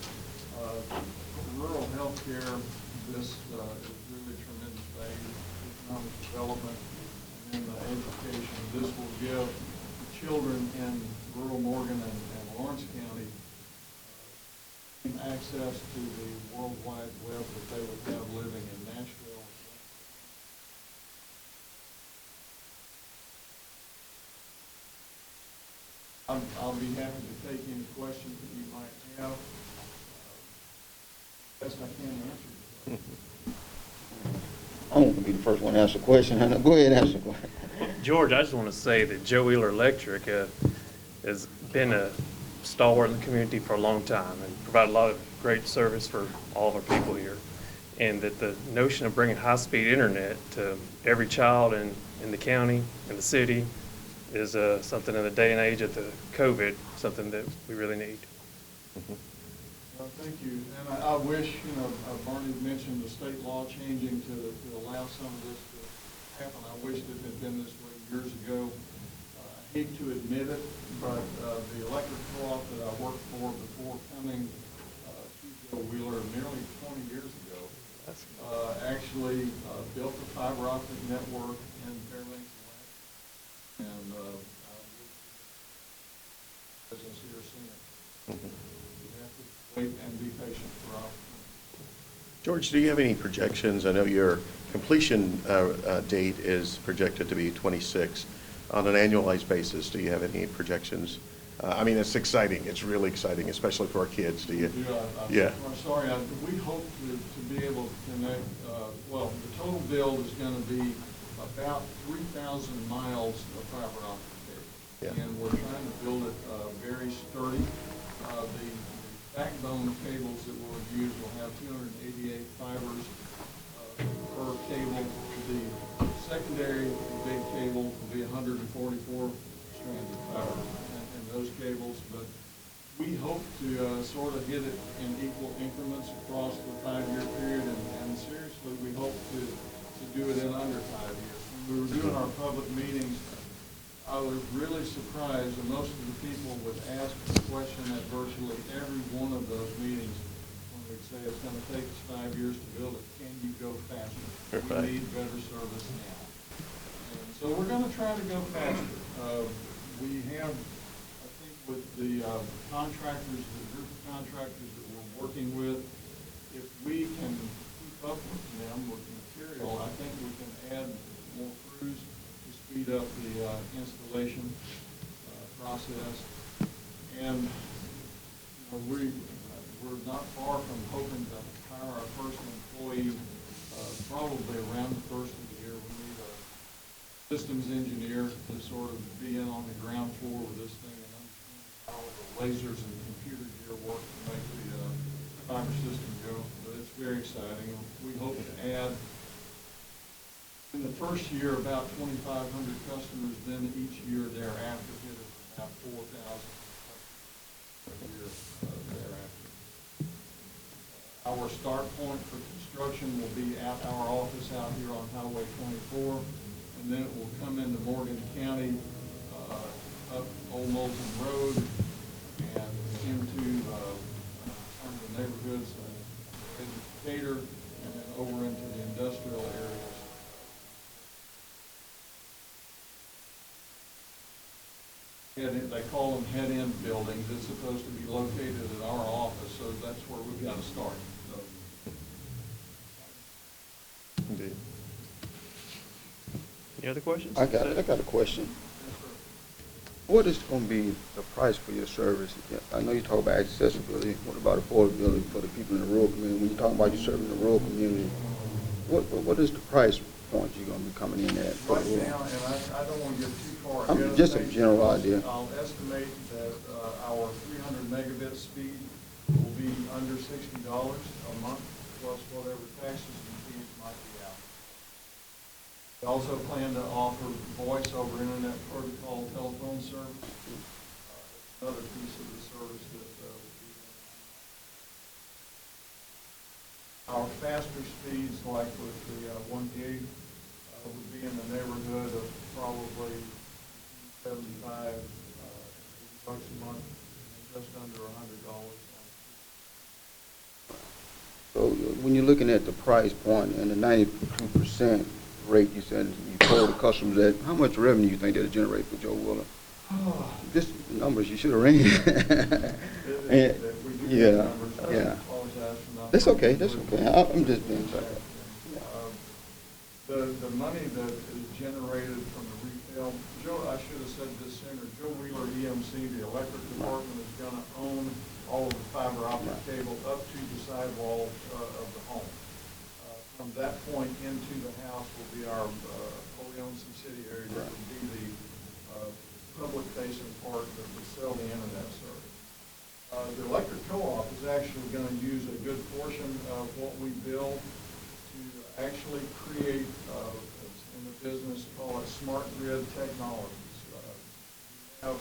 rural health care, this is really tremendous value, economic development, and education. This will give children in rural Morgan and Lawrence County access to the World Wide Web that they would have living in Nashville. I'll be happy to take any questions that you might have. Best I can answer. I want to be the first one to ask a question. Go ahead and ask a question. George, I just want to say that Joe Wheeler Electric has been a stalwart in the community for a long time and provided a lot of great service for all of our people here. And that the notion of bringing high-speed internet to every child in the county, in the city, is something in the day and age of the COVID, something that we really need. Thank you. And I wish, Barney mentioned the state law changing to allow some of this to happen. I wish it had been this way years ago. I hate to admit it, but the electric co-op that I worked for before coming to Joe Wheeler nearly 20 years ago actually built a fiber optic network in Fairbanks, Alaska. And business here soon. You have to wait and be patient for opportunity. George, do you have any projections? I know your completion date is projected to be 26. On an annualized basis, do you have any projections? I mean, it's exciting. It's really exciting, especially for our kids. Do you? Yeah. I'm sorry. We hope to be able to connect. Well, the total build is going to be about 3,000 miles of fiber optic cable. Yeah. And we're trying to build it very sturdy. The backbone cables that we'll use will have 288 fibers per cable. The secondary big cable will be 144 strands of fiber in those cables, but we hope to sort of hit it in equal increments across the 5-year period, and seriously, we hope to do it in under 5 years. when we were doing our public meetings, I was really surprised that most of the people would ask the question at virtually every one of those meetings when we'd say it's going to take us 5 years to build it. Can you go faster? Right. We need better service now. And so we're going to try to go faster. We have, I think, with the contractors, the group of contractors that we're working with, if we can keep up with them with material, I think we can add more crews to speed up the installation process. And we're not far from hoping to hire our first employee probably around the first of the year. We need a systems engineer to sort of be in on the ground floor with this thing and understand how the lasers and computer gear work to make the fiber system go. But it's very exciting. We hope to add in the first year about 2,500 customers, then each year thereafter hit us about 4,000 customers a year thereafter. Our start point for construction will be at our office out here on Highway 24, and then it will come into Morgan County, up Old Moulton Road, and into some of the neighborhoods, Decatur, and then over into the industrial areas. They call them head-end buildings. It's supposed to be located at our office, so that's where we've got to start. So. Indeed. Any other questions? I got a question. What is going to be the price for your service? I know you talk about accessibility. What about affordability for the people in the rural community? When you talk about you serving the rural community, what is the price point you're going to be coming in at? Right now, and I don't want to get too far ahead of Just a things, general idea. I'll estimate that our 300 megabit speed will be under $60 a month, plus whatever taxes and fees might be out. We also plan to offer voice over internet protocol telephone service. Another piece of the service that will be our faster speeds, like with the 1 gig, would be in the neighborhood of probably 75 bucks a month, and just under $100. So when you're looking at the price point and the 92% rate you said you told the customers that, how much revenue you think that'll generate for Joe Willer? Just the numbers you should have ran. Yeah. That's okay. That's okay. I'm just being sorry. The money that is generated from the retail, I should have said this sooner, Joe Wheeler EMC, the electric department, is going to own all of the fiber optic cable up to the sidewalls of the home. From that point into the house will be our wholly owned subsidiary that would be the public-facing part that would sell the internet service. The electric co-op is actually going to use a good portion of what we build to actually create, in the business, call it smart grid technologies. We have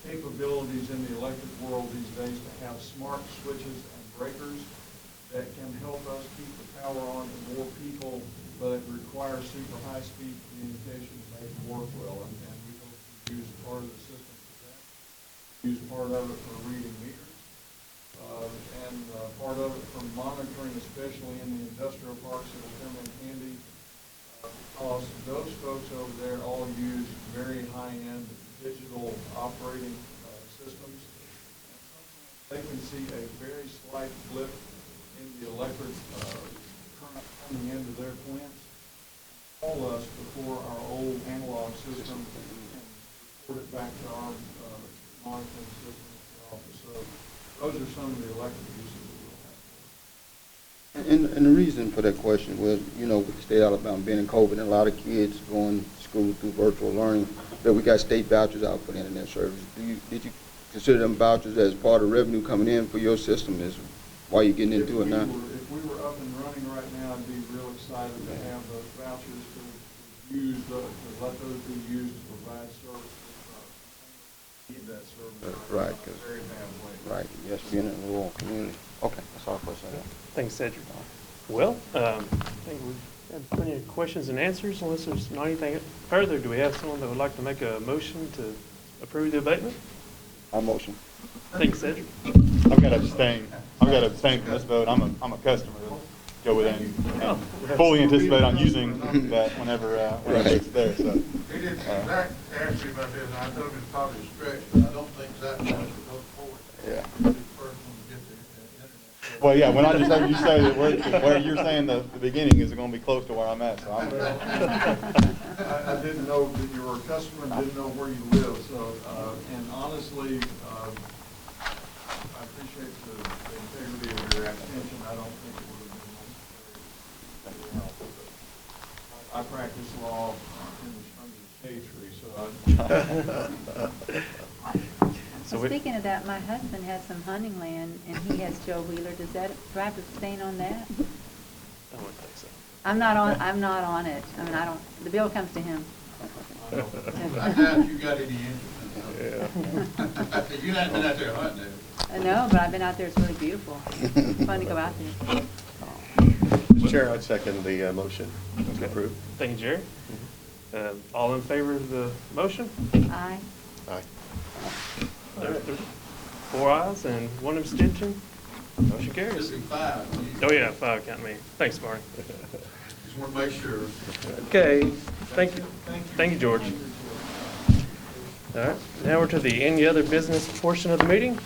capabilities in the electric world these days to have smart switches and breakers that can help us keep the power on to more people, but it requires super high-speed communication to make it work well. And we hope to use part of the system for that. Use part of it for reading meters, and part of it for monitoring, especially in the industrial parks. It will come in handy because those folks over there all use very high-end digital operating systems. They can see a very slight blip in the electric current coming into their plants. Call us before our old analog system and report it back to our monitoring system at the office. So those are some of the electric uses that we'll have. And the reason for that question was, with the state of Alabama being in COVID and a lot of kids going to school through virtual learning, that we got state vouchers out for the internet service. Did you consider them vouchers as part of revenue coming in for your system? Is why you're getting into it now? If we were up and running right now, I'd be real excited to have those vouchers to use, to let those be used to provide services. Need that service Right. in a very bad way. Right. Yes, being in the rural community. Okay, that's all the question I got. Thanks, Cedric. Well, I think we've Had plenty of questions and answers. Unless there's not anything further, do we have someone that would like to make a motion to approve the abatement? I motion. Thank you, Cedric. I've got to abstain. I've got to abstain from this vote. I'm a customer. Go with it and fully anticipate on using that whenever it's there, so. He did, Zach asked me about this, and I told him it's probably a stretch, but I don't think Zach wants to go forward. Yeah. He's the first one to get the internet. Well, yeah, when I just heard you say that where you're saying the beginning is going to be close to where I'm at, so I'm. I didn't know that you were a customer and didn't know where you live, so, and honestly, I appreciate the integrity of your apprehension. I don't think it would have been necessary. I practice law in the tree, so Well, speaking of that, my husband has some hunting land, and he has Joe Wheeler. Do I have to abstain on that? I wouldn't think so. I'm not on it. I mean, I don't, the bill comes to him. I doubt you got any interest in it. You haven't been out there hunting, have you? No, but I've been out there. It's really beautiful. Fun to go out there. Mr. Chair, I'd second the motion to approve. Thank you, Jerry. All in favor of the motion? Aye. Aye. There's 4 ayes and 1 abstention. Motion carries. Should be 5. Oh, yeah, 5, count me. Thanks, Marty. Just want to make sure. Okay, thank you. Thank you, George. All right, now we're to the any other business portion of the meeting.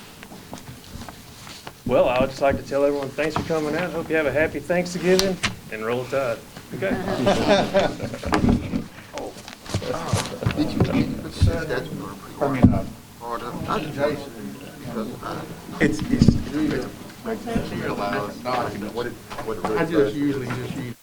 Well, I would just like to tell everyone, thanks for coming out. Hope you have a happy Thanksgiving and roll tide. Okay? It's I just usually just use